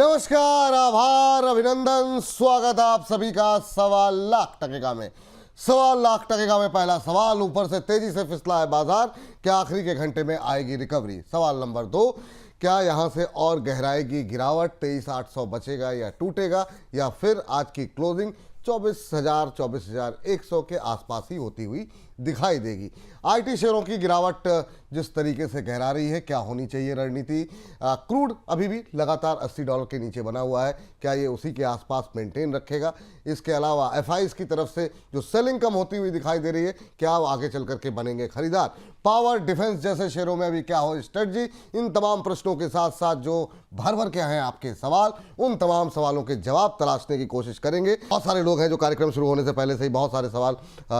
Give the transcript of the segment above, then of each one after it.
नमस्कार, आभार, अभिनंदन, स्वागत आप सभी का 1.25 लाख में। 1.25 लाख में पहला सवाल, ऊपर से तेजी से फिसला है बाजार, क्या आखिरी के घंटे में आएगी रिकवरी? सवाल नंबर 2, क्या यहां से और गहराएगी गिरावट? 23,800 बचेगा या टूटेगा, या फिर आज की क्लोजिंग 24,100 के आसपास ही होती हुई दिखाई देगी? आईटी शेयरों की गिरावट जिस तरीके से गहरा रही है, क्या होनी चाहिए रणनीति? क्रूड अभी भी लगातार $80 के नीचे बना हुआ है, क्या ये उसी के आसपास मेंटेन रखेगा? इसके अलावा एफआईज की तरफ से जो सेलिंग कम होती हुई दिखाई दे रही है, क्या आगे चल करके बनेंगे खरीदार? पावर, डिफेंस जैसे शेयरों में भी क्या हो स्ट्रेटजी? इन तमाम प्रश्नों के साथ साथ जो भर भर के हैं आपके सवाल, उन तमाम सवालों के जवाब तलाशने की कोशिश करेंगे। बहुत सारे लोग हैं जो कार्यक्रम शुरू होने से पहले से ही बहुत सारे सवाल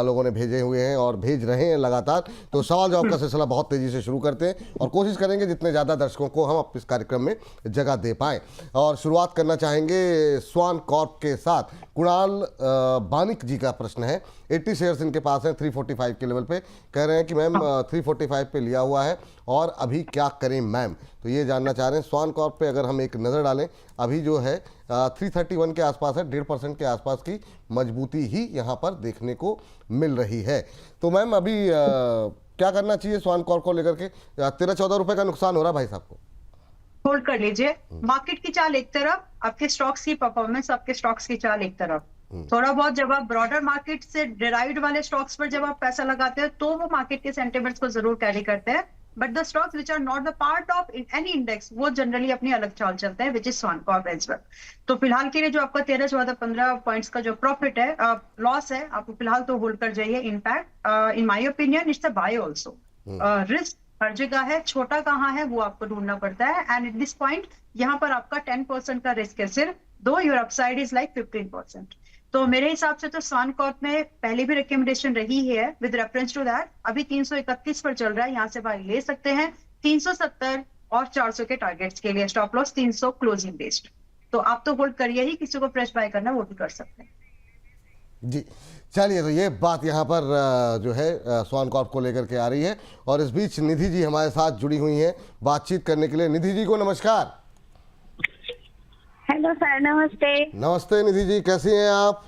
लोगों ने भेजे हुए हैं और भेज रहे हैं लगातार। तो सवाल जवाब का सिलसिला बहुत तेजी से शुरू करते हैं और कोशिश करेंगे जितने ज़्यादा दर्शकों को हम इस कार्यक्रम में जगह दे पाएँ। और शुरुआत करना चाहेंगे स्वान कॉर्प के साथ। कुणाल बानिक जी का प्रश्न है, 80 शेयर्स इनके पास हैं 345 के लेवल पे, कह रहे हैं कि मैम 345 पे लिया हुआ है और अभी क्या करें मैम? तो ये जानना चाह रहे हैं। स्वान कॉर्प पे अगर हम एक नज़र डालें, अभी जो है 331 के आसपास है, 1.5% के आसपास की मजबूती ही यहाँ पर देखने को मिल रही है। तो मैम अभी क्या करना चाहिए स्वान कॉर्प को लेकर के? 13-14 रुपये का नुकसान हो रहा है भाई साहब को। होल्ड कर लीजिए। मार्केट की चाल एक तरफ, आपके स्टॉक्स की परफॉर्मेंस, आपके स्टॉक्स की चाल एक तरफ। थोड़ा बहुत जब आप ब्रॉडर मार्केट से डिराइव्ड वाले स्टॉक्स पर जब आप पैसा लगाते हैं तो वो मार्केट के सेंटिमेंट्स को जरूर कैरी करते हैं, but the stocks which are not the part of any index वो जनरली अपनी अलग चाल चलते हैं, which is Swan Corp as well. तो फिलहाल के लिए जो आपका 13, 14, 15 पॉइंट्स का जो प्रॉफिट है, लॉस है, आपको फिलहाल तो होल्ड कर जाइए। In fact in my opinion it's a buy also. Risk हर जगह है, छोटा कहाँ है वो आपको ढूंढना पड़ता है। एंड एट दिस पॉइंट यहाँ पर आपका 10% का रिस्क है सिर्फ, दो योर अपसाइड इज लाइक 15%। तो मेरे हिसाब से तो स्वान कॉर्प में पहले भी रिकमेंडेशन रही है विद रेफरेंस टू दैट। अभी 331 पर चल रहा है, यहाँ से बाय ले सकते हैं। 370 और 400 के टारगेट्स के लिए स्टॉप लॉस 300 क्लोजिंग बेस्ड। तो आप तो होल्ड करिए ही, किसी को फ्रेश बाय करना वो भी कर सकते हैं जी। चलिए, तो ये बात यहाँ पर जो है स्वान कॉर्प को लेकर के आ रही है। और इस बीच निधि जी हमारे साथ जुड़ी हुई हैं बातचीत करने के लिए। निधि जी को नमस्कार। हेलो सर, नमस्ते। नमस्ते निधि जी, कैसी हैं आप?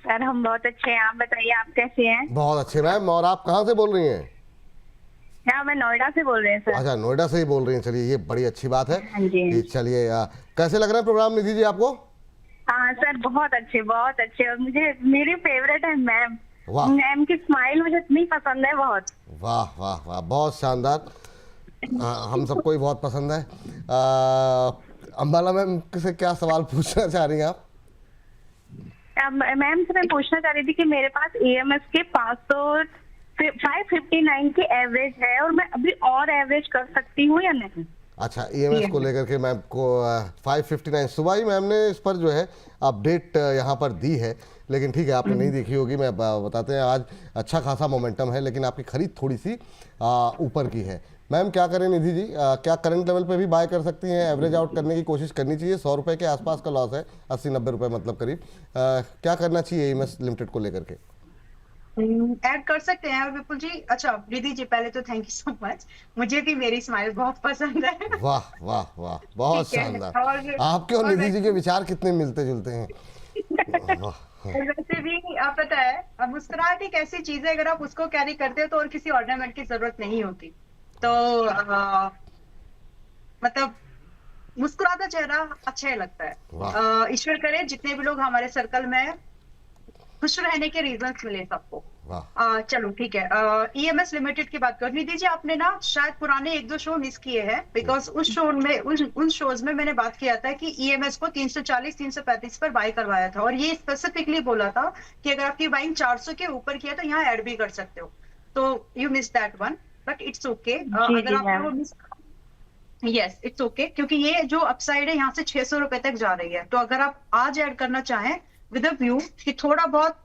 सर हम बहुत अच्छे हैं, आप बताइए आप कैसे हैं? बहुत अच्छे मैम। और आप कहाँ से बोल रही हैं? यहाँ मैं नोएडा से बोल रहे हैं सर। अच्छा, नोएडा से ही बोल रही हैं। चलिए, ये बड़ी अच्छी बात है। हाँ जी। चलिए, कैसे लग रहा है प्रोग्राम निधि जी आपको? हाँ सर, बहुत अच्छे बहुत अच्छे। और मुझे मेरी फेवरेट है मैम। वाह, मैम की स्माइल मुझे इतनी पसंद है, बहुत। वाह वाह वाह, बहुत शानदार। हम सबको ही बहुत पसंद है। अंबाला मैम से क्या सवाल पूछना चाह रही हैं आप? मैम से मैं पूछना चाह रही थी कि मेरे पास EMS के 559 की एवरेज है और मैं अभी और एवरेज कर सकती हूँ या नहीं? अच्छा, EMS को लेकर के मैम को 559 सुबह ही मैम ने इस पर जो है अपडेट यहाँ पर दी है, लेकिन ठीक है, आपने नहीं देखी होगी। मैं बताते हैं, आज अच्छा खासा मोमेंटम है, लेकिन आपकी खरीद थोड़ी सी ऊपर की है। मैम क्या करें निधि जी, क्या करंट लेवल पे भी बाय कर सकती हैं? एवरेज आउट करने की कोशिश करनी चाहिए। 100 रुपये के आसपास का लॉस है, 80-90 रुपये मतलब करीब। क्या करना चाहिए EMS लिमिटेड को लेकर के? ऐड कर सकते हैं विपुल जी। अच्छा रिधि जी, पहले तो थैंक यू सो मच, मुझे भी मेरी स्माइल बहुत पसंद है। वाह वाह वाह, बहुत शानदार। आपके और निधि जी के विचार कितने मिलते जुलते हैं। वैसे भी आप पता है, मुस्कुराहट एक ऐसी चीज है, अगर आप उसको कैरी करते हो तो और किसी ऑर्नामेंट की जरूरत नहीं होती। तो मतलब मुस्कुराता चेहरा अच्छा ही लगता है। ईश्वर करे जितने भी लोग हमारे सर्कल में खुश रहने के रीजंस मिले सबको। चलो ठीक है, EMS लिमिटेड की बात करनी दीजिए। आपने ना शायद पुराने 1-2 शो मिस किए हैं, बिकॉज उस शो में उन शोज में मैंने बात किया था कि EMS को 340-335 पर बाय करवाया था, और ये स्पेसिफिकली बोला था कि अगर आपकी बाइंग 400 के ऊपर किया तो यहाँ ऐड भी कर सकते हो। तो you miss that one, but it's okay. अगर आपने वो मिस, यस इट्स ओके, क्योंकि ये जो अपसाइड है यहाँ से 600 रुपए तक जा रही है। तो अगर आप आज ऐड करना चाहें विद अ व्यू कि थोड़ा बहुत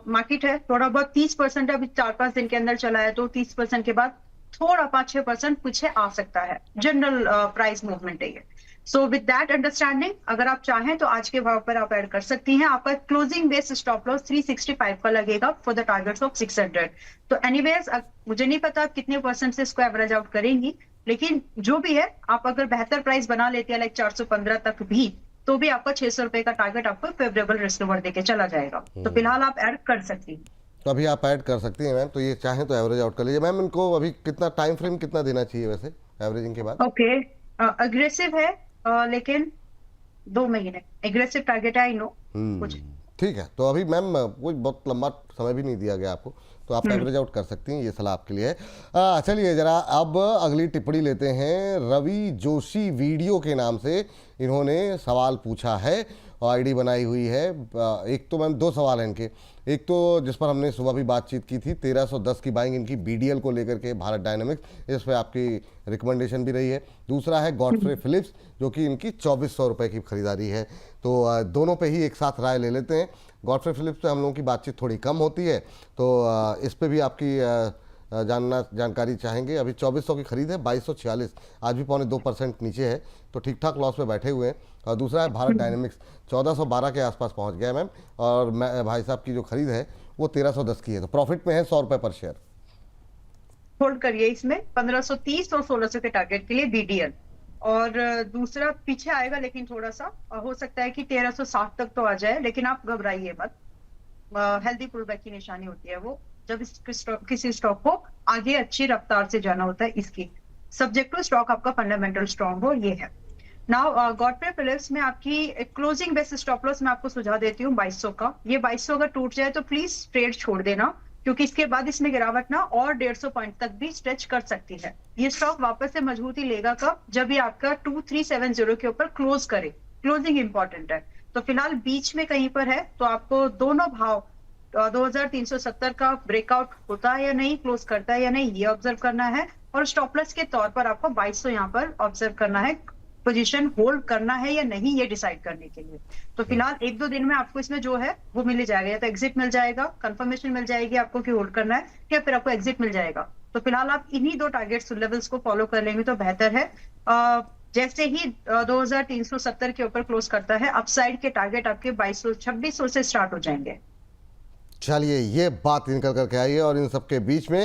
मार्केट है, थोड़ा बहुत 30% अभी 4-5 दिन के अंदर चला है, तो 30% के बाद थोड़ा 5-6% पीछे आ सकता है। जनरल प्राइस मूवमेंट है ये। सो विद दैट अंडरस्टैंडिंग, अगर आप चाहें तो आज के भाव पर आप ऐड कर सकती हैं। आपका क्लोजिंग बेस स्टॉप लॉस 365 का लगेगा फॉर द टारगेट्स ऑफ 600। तो एनीवेज मुझे नहीं पता कितने परसेंट से इसको एवरेज आउट करेंगी, लेकिन जो भी है, आप अगर बेहतर प्राइस बना लेते हैं लाइक 415 तक भी, तो भी आपका 600 रुपए का टारगेट आपको फेवरेबल रिस्क रिवॉर्ड देके चला जाएगा। तो फिलहाल आप ऐड कर सकती हैं। तो अभी आप ऐड कर सकती हैं मैम, तो ये चाहें तो एवरेज आउट कर लीजिए मैम। इनको अभी कितना टाइम फ्रेम कितना देना चाहिए वैसे एवरेजिंग के बाद? ओके, अग्रेसिव है, लेकिन 2 महीने एग्रेसिव टारगेट है, आई नो कुछ। ठीक है, तो अभी मैम कोई बहुत लंबा समय भी नहीं दिया गया आपको, तो आप एवरेज आउट कर सकती हैं, ये सलाह आपके लिए है। चलिए जरा अब अगली टिप्पणी लेते हैं। रवि जोशी वीडियो के नाम से इन्होंने सवाल पूछा है और आईडी बनाई हुई है। एक तो मैम 2 सवाल हैं इनके। एक तो जिस पर हमने सुबह भी बातचीत की थी, 1310 की बाइंग इनकी बीडीएल को लेकर के भारत डायनामिक्स, इस पर आपकी रिकमेंडेशन भी रही है। दूसरा है गॉडफ्रे फिलिप्स, जो कि इनकी 2400 रुपये की खरीदारी है। तो दोनों पे ही एक साथ राय ले लेते हैं। गॉडफ्रे फिलिप्स पे हम लोगों की बातचीत थोड़ी कम होती है, तो इस पे भी आपकी जानकारी चाहेंगे। अभी 2400 की खरीद है, 2246, आज भी 0.2% नीचे है, तो ठीक ठाक लॉस में बैठे हुए हैं। और दूसरा है भारत डायनामिक्स, 1412 के आसपास पहुंच गया मैम, और भाई साहब की जो खरीद है वो 1310 की है, तो प्रॉफिट में है 100 रुपये पर शेयर। होल्ड करिए इसमें 1530 और 1600 के टारगेट के लिए बीडीएल। और दूसरा पीछे आएगा, लेकिन थोड़ा सा हो सकता है कि 1360 तक तो आ जाए, लेकिन आप घबराइए मत। हेल्दी पुल बैक की निशानी होती है वो, जब किसी स्टॉक को आगे अच्छी रफ्तार से जाना होता है। इसकी सब्जेक्ट टू स्टॉक आपका फंडामेंटल स्ट्रॉन्ग हो, ये है। नाउ गॉडफ्रे फिलिप्स में आपकी क्लोजिंग बेस स्टॉप लॉस मैं आपको सुझाव देती हूँ 2200 का। ये 2200 अगर टूट जाए तो प्लीज ट्रेड छोड़ देना, क्योंकि इसके बाद इसमें गिरावट ना और 150 पॉइंट तक भी स्ट्रेच कर सकती है। ये स्टॉक वापस से मजबूती लेगा कब? जब ये आपका 2370 के ऊपर क्लोज करे। क्लोजिंग इंपॉर्टेंट है। तो फिलहाल बीच में कहीं पर है, तो आपको दोनों भाव 2370 का ब्रेकआउट होता है या नहीं, क्लोज करता है या नहीं, ये ऑब्जर्व करना है। और स्टॉपलेस के तौर पर आपको 2200 यहाँ पर ऑब्जर्व करना है। पोजीशन होल्ड करना है या नहीं, ये डिसाइड करने के लिए। तो फिलहाल 1-2 दिन में आपको इसमें जो है वो मिल जाएगा, या तो एग्जिट मिल जाएगा, कंफर्मेशन मिल जाएगी आपको कि होल्ड करना है, या फिर आपको एग्जिट मिल जाएगा। तो फिलहाल आप इन्हीं 2 टारगेट लेवल्स को फॉलो कर लेंगे तो बेहतर है। जैसे ही 2370 के ऊपर क्लोज करता है, अपसाइड के टारगेट आपके 2200-2600 से स्टार्ट हो जाएंगे। चलिए ये बात निकल करके आई है। और इन सबके बीच में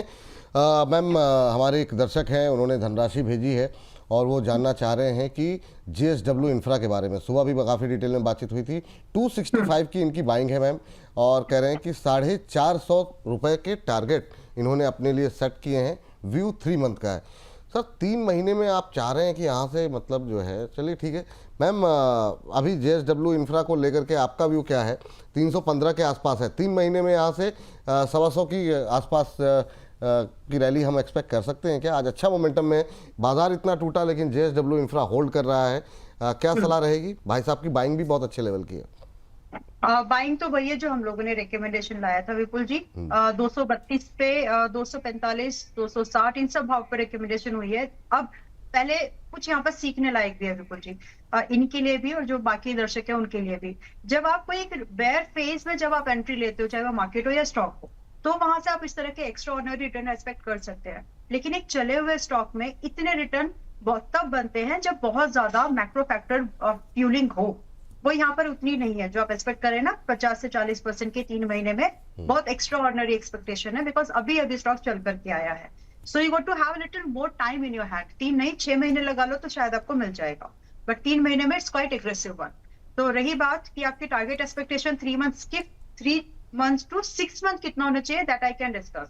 मैम हमारे एक दर्शक हैं, उन्होंने धनराशि भेजी है और वो जानना चाह रहे हैं कि JSW इंफ्रा के बारे में। सुबह भी काफ़ी डिटेल में बातचीत हुई थी। 265 की इनकी बाइंग है मैम, और कह रहे हैं कि 450 रुपये के टारगेट इन्होंने अपने लिए सेट किए हैं। व्यू 3 मंथ का है सर। 3 महीने में आप चाह रहे हैं कि यहाँ से मतलब जो है, चलिए ठीक है मैम। अभी JSW इंफ्रा को लेकर के आपका व्यू क्या है? 315 के आसपास है, 3 महीने में यहाँ से 125 की आसपास की रैली हम एक्सपेक्ट कर सकते हैं क्या? आज अच्छा मोमेंटम में बाजार इतना टूटा, लेकिन JSW इंफ्रा होल्ड कर रहा है। क्या सलाह रहेगी? भाई साहब की बाइंग भी बहुत अच्छे लेवल की है। बाइंग तो वही है जो हम लोगों ने रिकमेंडेशन लाया था विपुल जी। 232 पे 245, 260 इन सब भाव पर रिकमेंडेशन हुई है। अब पहले कुछ यहाँ पर सीखने लायक भी है विपुल जी, इनके लिए भी और जो बाकी दर्शक है उनके लिए भी। जब आपको एक बेयर फेज में जब आप एंट्री लेते हो, चाहे वो मार्केट हो या स्टॉक हो, तो वहां से आप इस तरह के एक्स्ट्रा ऑर्डिनरी रिटर्न एक्सपेक्ट कर सकते हैं। लेकिन एक चले हुए स्टॉक में इतने रिटर्न तब बनते हैं जब बहुत ज्यादा मैक्रो फैक्टर फ्यूलिंग हो। वो यहाँ पर उतनी नहीं है जो आप एक्सपेक्ट करें ना, 50 से 40% के 3 महीने में बहुत एक्स्ट्रा ऑर्डिनरी एक्सपेक्टेशन है, बिकॉज अभी स्टॉक चल करके आया है। So you got to have little more time in your hand. 3 नहीं 6 महीने लगा लो तो शायद आपको मिल जाएगा, बट 3 महीने में इट्स क्वाइट एग्रेसिव वन। तो रही बात कि आपकी टारगेट एक्सपेक्टेशन 3 मंथ्स के 3 months to 6 months कितना होना चाहिए, that I can discuss.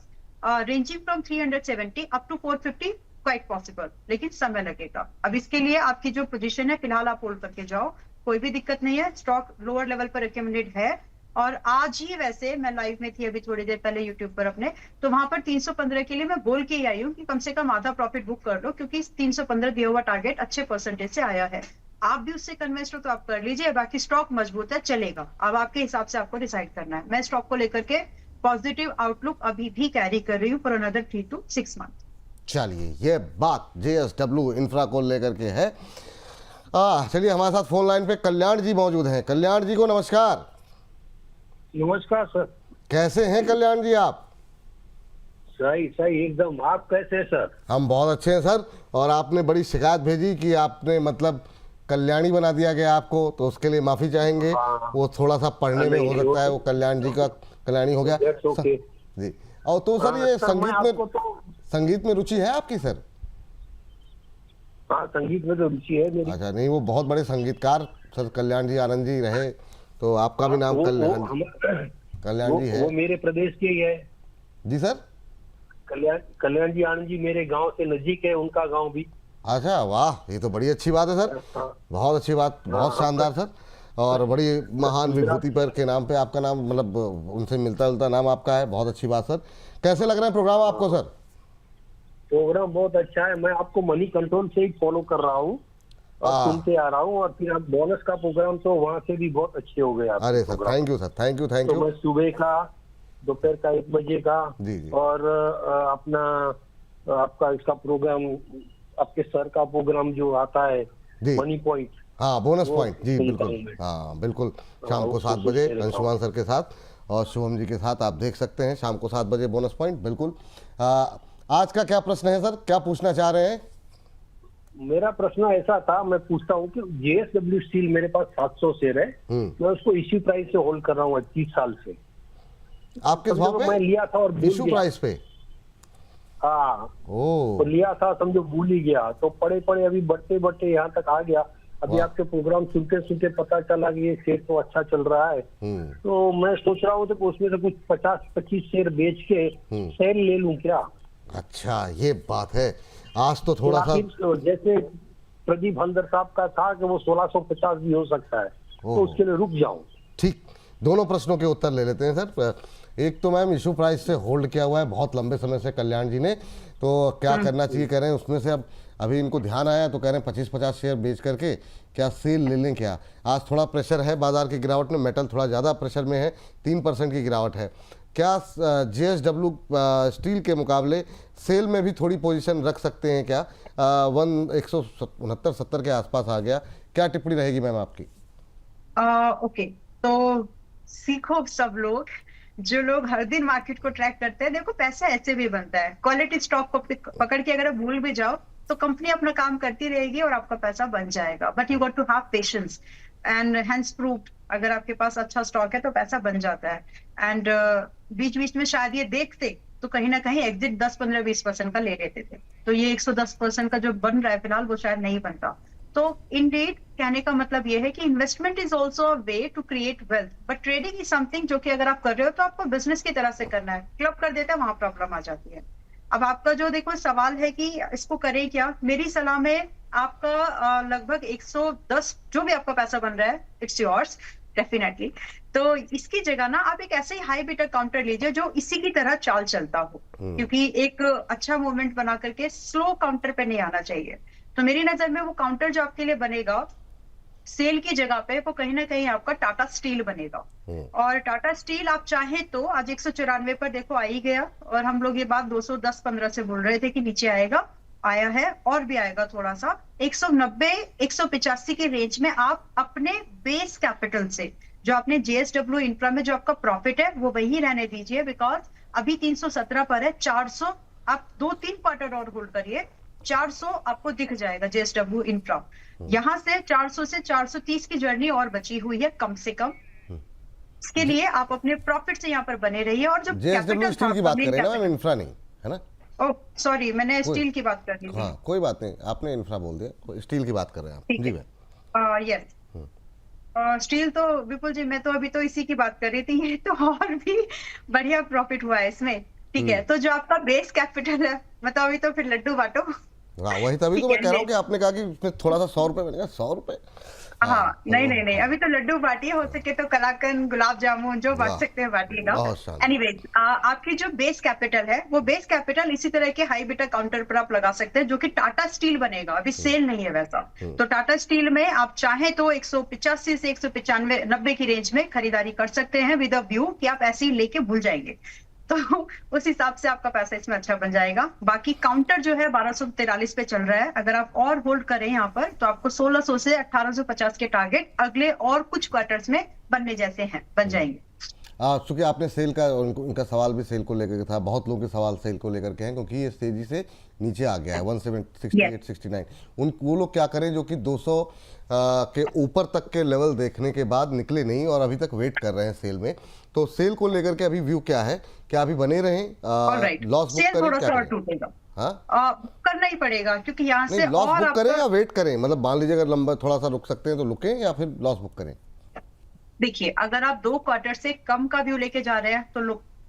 Ranging from 370 up to 450 quite possible, लेकिन समय लगेगा। अब इसके लिए आपकी जो पोजीशन है फिलहाल आप होल्ड करके जाओ, कोई भी दिक्कत नहीं है। स्टॉक लोअर लेवल पर रिकमेंडेड है। और आज ही वैसे मैं लाइव में थी अभी थोड़ी देर पहले यूट्यूब पर अपने, तो वहां पर 315 के लिए मैं बोल के ही आई हूँ कि कम से कम आधा प्रॉफिट बुक कर लो, क्योंकि 315 दिया हुआ टारगेट अच्छे परसेंटेज से आया है। आप भी उससे कन्विंस्ड हो तो आप कर लीजिए, बाकी स्टॉक मजबूत है, चलेगा। अब आपके हिसाब से आपको डिसाइड करना है। मैं स्टॉक को लेकर के पॉजिटिव आउटलुक अभी भी कैरी कर रही हूँ फॉर अनदर 3 to 6 मंथ। चलिए ये बात JSW इंफ्रा को लेकर के है। चलिए हमारे साथ फोन लाइन पे कल्याण जी मौजूद हैं। कल्याण जी को नमस्कार। नमस्कार सर। कैसे हैं कल्याण जी आप? सही सही एकदम। आप कैसे हैं सर? हम बहुत अच्छे हैं सर। और आपने बड़ी शिकायत भेजी कि आपने मतलब कल्याणी बना दिया गया आपको, तो उसके लिए माफी चाहेंगे। वो थोड़ा सा पढ़ने में हो सकता है वो कल्याण जी का कल्याणी हो गया जी। और तो सर ये संगीत में रुचि है आपकी सर? हाँ, संगीत में तो रुचि है मेरी। अच्छा, नहीं वो बहुत बड़े संगीतकार सर कल्याण जी आनंद जी रहे, तो आपका भी नाम कल्याण जी है। वो मेरे प्रदेश के ही है। जी सर। कल्याण जी आनंद जी मेरे गांव से नजदीक है, उनका गांव भी। अच्छा, वाह, ये तो बड़ी अच्छी बात है सर। हाँ। बहुत अच्छी बात, बहुत शानदार सर। और बड़ी महान विभूति पर के नाम पे आपका नाम, मतलब उनसे मिलता जुलता नाम आपका है। बहुत अच्छी बात सर। कैसे लग रहा है प्रोग्राम आपको सर? प्रोग्राम बहुत अच्छा है। मैं आपको मनी कंट्रोल से ही फॉलो कर रहा हूँ और सुनते आ रहा हूँ, और फिर आप बोनस का प्रोग्राम तो वहाँ से भी बहुत अच्छे हो गए। अरे sir, thank you sir, thank you, thank तो यू। मैं सुबह का, दोपहर का 1 बजे का, जी जी। और अपना आपका इसका प्रोग्राम, आपके सर का प्रोग्राम जो आता है जी। मनी पॉइंट, हाँ, बोनस पॉइंट, जी सुनता बिल्कुल। हूँ मैं। हाँ बिल्कुल, शाम को उसको 7 बजे सुनते रहता अंशुमान सर के साथ और शुभम जी के साथ आप देख सकते हैं शाम को 7 बजे बोनस पॉइंट। बिल्कुल। आज का क्या प्रश्न है सर, क्या पूछना चाह रहे हैं? मेरा प्रश्न ऐसा था, मैं पूछता हूँ कि JSW स्टील मेरे पास 700 शेयर है, मैं उसको इश्यू प्राइस से होल्ड कर रहा हूँ 30 साल से। आप किस भाव पे? मैं लिया था और भूल इशू गया। प्राइस पे? हाँ, ओ, तो लिया था, समझो भूल ही गया, तो पड़े पड़े अभी बढ़ते बढ़ते यहाँ तक आ गया। अभी आपके प्रोग्राम सुनते सुनते पता चला कि ये शेयर तो अच्छा चल रहा है, तो मैं सोच रहा हूँ तो उसमें से कुछ 50-25 शेयर बेच के शेयर ले लूं क्या? अच्छा, ये बात है। आज तो थोड़ा सा जैसे प्रदीप हल्दर साहब का था कि वो 1650 भी हो सकता है, तो उसके लिए रुक जाऊं। ठीक, दोनों प्रश्नों के उत्तर ले लेते हैं सर। एक तो मैम इशू प्राइस से होल्ड किया हुआ है बहुत लंबे समय से कल्याण जी ने, तो क्या करना चाहिए कह रहे हैं उसमें से। अब अभी इनको ध्यान आया तो कह रहे हैं 25-50 शेयर बेच करके क्या सेल ले लें क्या? आज थोड़ा प्रेशर है बाजार की गिरावट में, मेटल थोड़ा ज़्यादा प्रेशर में है, 3% की गिरावट है। क्या JSW स्टील के मुकाबले सेल में भी थोड़ी पोजीशन रख सकते हैं क्या? 169-70 के आसपास आ गया, क्या टिप्पणी रहेगी मैम आपकी? ओके, तो सीखो सब लोग, जो लोग हर दिन मार्केट को ट्रैक करते हैं, देखो पैसा ऐसे भी बनता है। क्वालिटी स्टॉक को पकड़ के अगर आप भूल भी जाओ तो कंपनी अपना काम करती रहेगी और आपका पैसा बन जाएगा। But you got to have patience and hence proved, अगर आपके पास अच्छा स्टॉक है तो पैसा बन जाता है। एंड बीच बीच में शायद ये देखते तो कहीं ना कहीं एग्जिट 10-15-20% का ले लेते थे, तो ये 110% का जो बन रहा है फिलहाल वो शायद नहीं बनता। तो इंडीड कहने का मतलब ये है कि investment is also a way to create wealth, but trading is something जो कि अगर आप कर रहे हो तो आपको बिजनेस की तरह से करना है। क्लब कर देता है, वहां प्रॉब्लम आ जाती है। अब आपका जो देखो सवाल है कि इसको करें क्या, मेरी सलाह में आपका लगभग 110 जो भी आपका पैसा बन रहा है, इट्स योर्स डेफिनेटली। तो इसकी जगह ना आप एक ऐसे ही हाई बीटा काउंटर लीजिए जो इसी की तरह चाल चलता हो, क्योंकि एक अच्छा मूवमेंट बना करके स्लो काउंटर पे नहीं आना चाहिए। तो मेरी नजर में वो काउंटर जो आपके लिए बनेगा सेल की जगह पे, वो कहीं ना कहीं आपका टाटा स्टील बनेगा। और टाटा स्टील आप चाहे तो आज 194 पर देखो आ ही गया, और हम लोग ये बात 210-15 से बोल रहे थे कि नीचे आएगा, आया है और भी आएगा थोड़ा सा। 190-185 के रेंज में आप अपने बेस कैपिटल से, जो आपने JSW इंफ्रा में जो आपका प्रॉफिट है वो वही रहने दीजिए, बिकॉज अभी 317 पर है। 400 आप 2-3 क्वार्टर और होल्ड करिए, 400 आपको दिख जाएगा JSW इंफ्रा। यहां से 400 से 430 की जर्नी और बची हुई है कम से कम। इसके लिए आप अपने प्रॉफिट से यहाँ पर बने रहिए। और जो JSW स्टील की बात करें ना मैम, इंफ्रा नहीं है ना? ओह सॉरी, मैंने स्टील की बात कर ली थी। हाँ कोई बात नहीं, आपने इंफ्रा बोल दिया, स्टील की बात कर रहे हैं आप। जी मैम। यस, स्टील तो विपुल जी, मैं तो अभी तो इसी की बात कर रही थी, ये तो और भी बढ़िया प्रॉफिट हुआ है इसमें। ठीक है, तो जो आपका बेस कैपिटल है, मतलब अभी तो फिर लड्डू बांटो। हाँ वही तभी तो मैं कह रहा हूँ कि आपने कहा कि इसमें थोड़ा सा 100 रुपए बनेगा, 100 रुपए। हाँ नहीं, अभी तो लड्डू बांटिए, हो सके तो कलाकंद, गुलाब जामुन जो बांट सकते हैं बांटिएगा। एनीवेज, आपकी जो बेस कैपिटल है वो बेस कैपिटल इसी तरह के हाई बीटा काउंटर पर आप लगा सकते हैं, जो कि टाटा स्टील बनेगा। अभी सेल नहीं है वैसा, तो टाटा स्टील में आप चाहें तो 185 से 195-90 की रेंज में खरीदारी कर सकते हैं, विद अ व्यू कि आप ऐसे ही लेके भूल जाएंगे, तो उस हिसाब से आपका पैसा इसमें अच्छा बन जाएगा। बाकी काउंटर जो है 1243 पे चल रहा है, अगर आप और होल्ड करें यहाँ पर तो आपको 1600 से 1850 के टारगेट अगले और कुछ क्वार्टर्स में बनने जैसे हैं, बन जाएंगे। चूंकि आपने सेल का, उनका सवाल भी सेल को लेकर था, बहुत लोगों के सवाल सेल को लेकर के हैं, क्योंकि ये तेजी से नीचे आ गया है 168-69। वो लोग क्या करें जो कि 200 के ऊपर तक के लेवल देखने के बाद निकले नहीं और अभी तक वेट कर रहे हैं सेल में। तो सेल को लेकर के अभी व्यू क्या है, क्या अभी बने रहें, लॉस बुक करें, थोड़ा सा और टूटेगा। करना ही पड़ेगा, क्योंकि यहाँ से लॉस और बुक करें या वेट करें, मतलब मान लीजिए अगर लंबा थोड़ा सा रुक सकते हैं तो रुकें या फिर लॉस बुक करें। देखिए, अगर आप 2 क्वार्टर से कम का व्यू लेके जा रहे हैं तो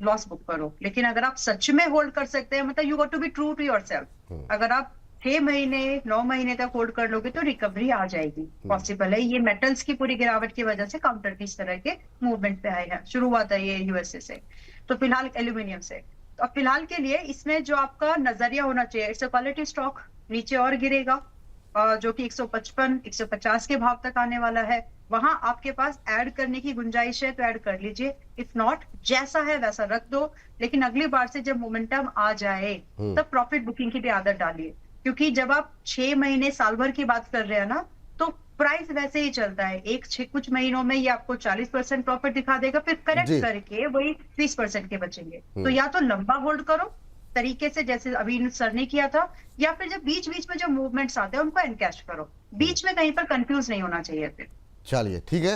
लॉस बुक करो, लेकिन अगर आप सच में होल्ड कर सकते हैं, मतलब you got to be true to yourself. अगर आप 6 महीने 9 महीने तक होल्ड कर लोगे तो रिकवरी आ जाएगी, पॉसिबल है। ये मेटल्स की पूरी गिरावट की वजह से काउंटर की इस तरह के मूवमेंट पे आए हैं, शुरुआत है ये यूएसए से, तो फिलहाल एल्यूमिनियम से। तो अब फिलहाल के लिए इसमें जो आपका नजरिया होना चाहिए, इट्स अ क्वालिटी स्टॉक, नीचे और गिरेगा जो कि 155 150 के भाव तक आने वाला है। वहां आपके पास ऐड करने की गुंजाइश है तो ऐड कर लीजिए, इफ नॉट जैसा है वैसा रख दो। लेकिन अगली बार से जब मोमेंटम आ जाए तब प्रॉफिट बुकिंग की भी आदत डालिए, क्योंकि जब आप 6 महीने साल भर की बात कर रहे हैं ना, तो प्राइस वैसे ही चलता है। कुछ महीनों में ये आपको 40% प्रॉफिट दिखा देगा, फिर करेक्ट करके वही 20% के बचेंगे। तो या तो लंबा होल्ड करो तरीके से जैसे अभी सर ने किया था, या फिर जब बीच बीच में जो मूवमेंट्स आते हैं उनको एनकैश करो, बीच में कहीं पर कंफ्यूज नहीं होना चाहिए फिर। चलिए ठीक है,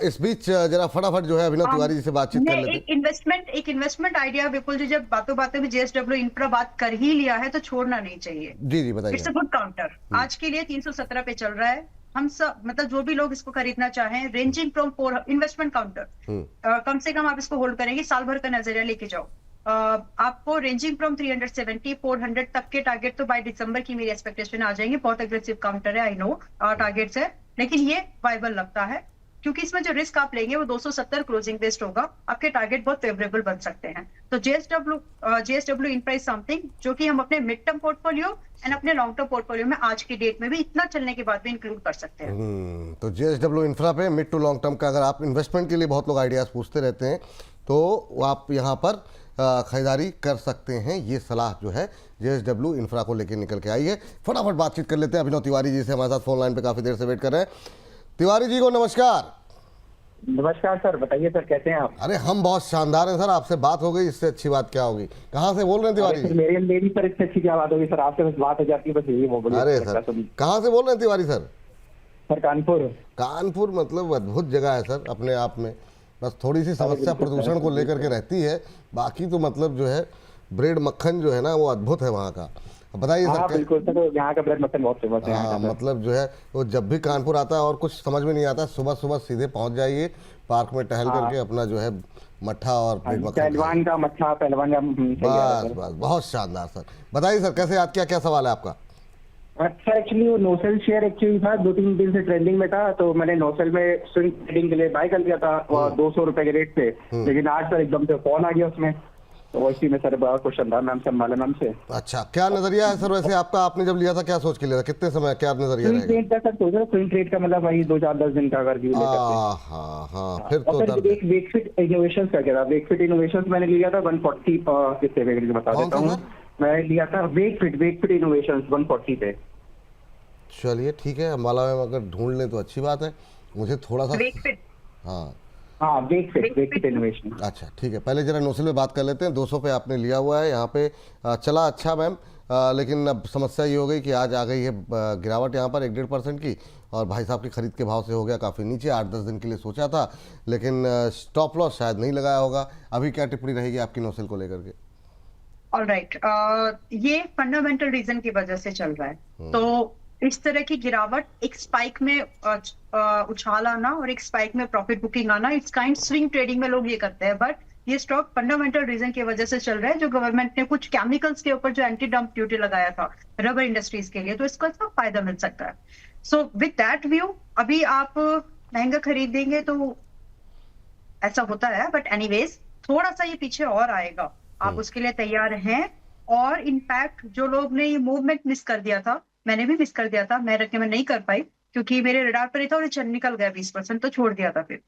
इस बीच जरा फटाफट जो है अभिनव तिवारी जी से बातचीत कर लेते हैं। एक इन्वेस्टमेंट आइडिया विपुल जी, जब बातों बातों में जेएसडब्ल्यू इंफ्रा बात कर ही लिया है तो छोड़ना नहीं चाहिए। जी जी बताइए। इट्स अ गुड काउंटर, आज के लिए 317 पे चल रहा है। हम सब मतलब जो भी लोग इसको खरीदना चाहें, रेंजिंग फ्रॉम 4 इन्वेस्टमेंट काउंटर, कम से कम आप इसको होल्ड करेंगे, साल भर का नजरिया लेके जाओ। आपको रेंजिंग फ्रॉम 370 400 तक के टारगेट तो बाय दिसंबर की मेरी एक्सपेक्टेशन आ जाएंगे। बहुत एग्रेसिव काउंटर है, आई नो टारगेट्स है, लेकिन ये वाइबल लगता है, क्योंकि इसमें जो रिस्क आप लेंगे वो 270 क्लोजिंग बेस्ड होगा। आपके टारगेट बहुत फेवरेबल बन सकते हैं। तो जेएसडब्ल्यू इंफ्रा इज समथिंग जो कि हम अपने मिड टर्म पोर्टफोलियो एंड अपने लॉन्ग टर्म पोर्टफोलियो में आज की डेट में भी इतना चलने के बाद भी इंक्लूड कर सकते हैं। तो जेएसडब्ल्यू इंफ्रा पे मिड टू लॉन्ग टर्म का अगर आप इन्वेस्टमेंट के लिए बहुत लोग आइडियाज पूछते रहते हैं तो आप यहाँ पर खरीदारी कर सकते हैं। ये सलाह जो है जेएसडब्ल्यू इंफ्रा को लेकर निकल के आई है। फटाफट बातचीत कर लेते हैं अभिनव तिवारी जी से, हमारे साथ फोन लाइन पे काफी देर से वेट कर रहे हैं। तिवारी जी को नमस्कार। नमस्कार सर, बताइए सर कैसे हैं आप? अरे हम बहुत शानदार हैं सर, आपसे बात हो गई, इससे अच्छी बात क्या होगी। कहाँ से बोल रहे हैं तिवारी जी? मेरी पर इससे अच्छी क्या बात होगी सर, आपसे बस बात हो जाती है, बस यही बोलिए। अरे सर कहाँ से बोल रहे हैं तिवारी सर? सर कानपुर। कानपुर मतलब अद्भुत जगह है सर अपने आप में, बस थोड़ी सी समस्या प्रदूषण को लेकर के रहती है, बाकी तो मतलब जो है ब्रेड मक्खन जो है ना वो अद्भुत है वहाँ का। बताइए सर। बिल्कुल सर, यहाँ का ब्रेड मक्खन बहुत फेमस है। हाँ मतलब जो है वो जब भी कानपुर आता है और कुछ समझ में नहीं आता, सुबह सुबह सीधे पहुँच जाइए पार्क में टहल करके अपना जो है मट्ठा और ब्रेड मक्खन, पहलवान का मट्ठा, पहलवान का। बस बहुत शानदार सर। बताइए सर कैसे याद किया, क्या सवाल है आपका? अच्छा, एक्चुअली वो नोसेल शेयर एक्चुअली था, 2-3 दिन से ट्रेंडिंग में था, तो मैंने नोसेल में स्विंग ट्रेडिंग के लिए बाय कर लिया था 200 रुपए के रेट पे। लेकिन आज सर एकदम से फोन आ गया उसमें, तो इसी में सर बड़ा क्वेश्चन था मैम से, अंबाला मैम से। अच्छा, क्या नजरिया है सर वैसे आपका? आपने जब लिया था क्या सोच के लिया था, कितने समय, क्या नजरिया रहेगा? ट्रेड का सर सोचा, स्विंग ट्रेड का मतलब वही 2-4-10 दिन का अगर व्यू लेते हाँ फिर तो सर एक वेकफिट इनोवेशंस का क्या था, वेकफिट इनोवेशंस मैंने लिया था 140 कितने पे बता देता हूँ। मैं लिया था वेकफिट इनोवेशंस 140 पे। चलिए ठीक है, अंबाला में अगर ढूंढ लें तो अच्छी बात है। मुझे थोड़ा सा हाँ वेकफिट इनोवेशन। अच्छा ठीक है, पहले जरा नोसेल में बात कर लेते हैं। 200 पे आपने लिया हुआ है, यहाँ पे चला अच्छा मैम, लेकिन अब समस्या ये हो गई कि आज आ गई है गिरावट यहाँ पर 1-1.5% की, और भाई साहब की खरीद के भाव से हो गया काफ़ी नीचे। 8-10 दिन के लिए सोचा था, लेकिन स्टॉप लॉस शायद नहीं लगाया होगा। अभी क्या टिप्पणी रहेगी आपकी नोसेल को लेकर के? ऑलराइट, ये फंडामेंटल रीजन की वजह से चल रहा है। तो इस तरह की गिरावट, एक स्पाइक में उछाल आना और एक स्पाइक में प्रॉफिट बुकिंग आना, इट्स काइंड स्विंग ट्रेडिंग में लोग ये करते हैं, बट ये स्टॉक फंडामेंटल रीजन की वजह से चल रहा है। जो गवर्नमेंट ने कुछ केमिकल्स के ऊपर जो एंटी डंप ड्यूटी लगाया था रबर इंडस्ट्रीज के लिए, तो इसका फायदा मिल सकता है। सो विद दैट व्यू अभी आप महंगा खरीदेंगे तो ऐसा होता है, बट एनीवेज थोड़ा सा ये पीछे और आएगा, आप उसके लिए तैयार हैं। और इनफैक्ट जो लोग ने ये मूवमेंट मिस कर दिया था, मैंने भी मिस कर दिया था, मैं रेकमेंड नहीं कर पाई क्योंकि मेरे रडार पर ही था और चल निकल गया 20%, तो छोड़ दिया था फिर।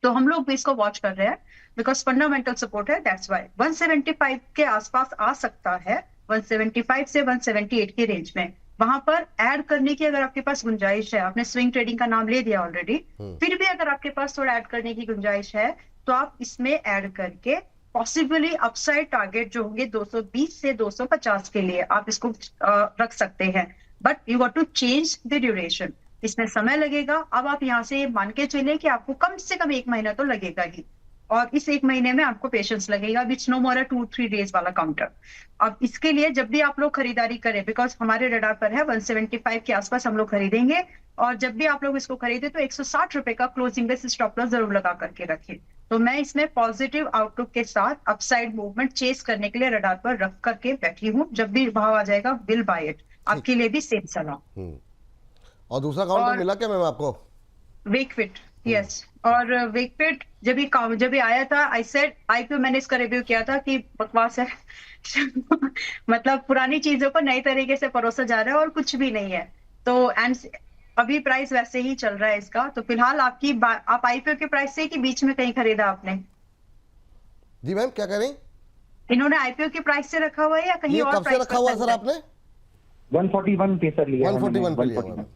तो हम लोग भी इसको वॉच कर रहे हैं बिकॉज फंडामेंटल सपोर्ट है, दैट्स व्हाई 175 के आसपास आ सकता है, 175 से 178 की रेंज में। वहां पर ऐड करने की अगर आपके पास गुंजाइश है, आपने स्विंग ट्रेडिंग का नाम ले दिया ऑलरेडी, फिर भी अगर आपके पास थोड़ा ऐड करने की गुंजाइश है तो आप इसमें ऐड करके पॉसिबली अपसाइड टारगेट जो होंगे 220 से 250 के लिए आप इसको रख सकते हैं, but you got to change the duration. इसमें समय लगेगा। अब आप यहाँ से मान के चले कि आपको कम से कम 1 महीना तो लगेगा ही, और इस एक महीने में आपको पेशेंस लगेगा, विच नो मोर 2-3 डेज वाला काउंटर। अब इसके लिए जब भी आप लोग खरीदारी करें, बिकॉज हमारे रडार पर है 175 के आसपास हम लोग खरीदेंगे, और जब भी आप लोग इसको खरीदे तो 160 रुपए का क्लोजिंग बेस स्टॉप लॉस जरूर लगा करके रखें। तो मैं इसमें पॉजिटिव आउटलुक के साथ अपसाइड मूवमेंट चेस करने के लिए रडार पर रख करके बैठी हूँ। जब भी भाव आ जाएगा विल बाय इट। आपके लिए भी सेम सलाह। और दूसरा काउंटर मिला क्या मैम आपको? वेकफिट, यस। और वेकफिट जब भी आया था, आई सेड आईपीओ मैंने इसका रिव्यू किया था कि बकवास है मतलब पुरानी चीजों को नई तरीके से परोसा जा रहा है और कुछ भी नहीं है। तो एंड अभी प्राइस वैसे ही चल रहा है इसका। तो फिलहाल आप आईपीओ के प्राइस से कि बीच में कहीं खरीदा आपने? जी मैम क्या कह रही? इन्होंने आईपीओ के प्राइस से रखा हुआ है या कहीं ये और कब से रखा हुआ सर आपने? 141 पे सर लिया 141 पे लिया हुआ है।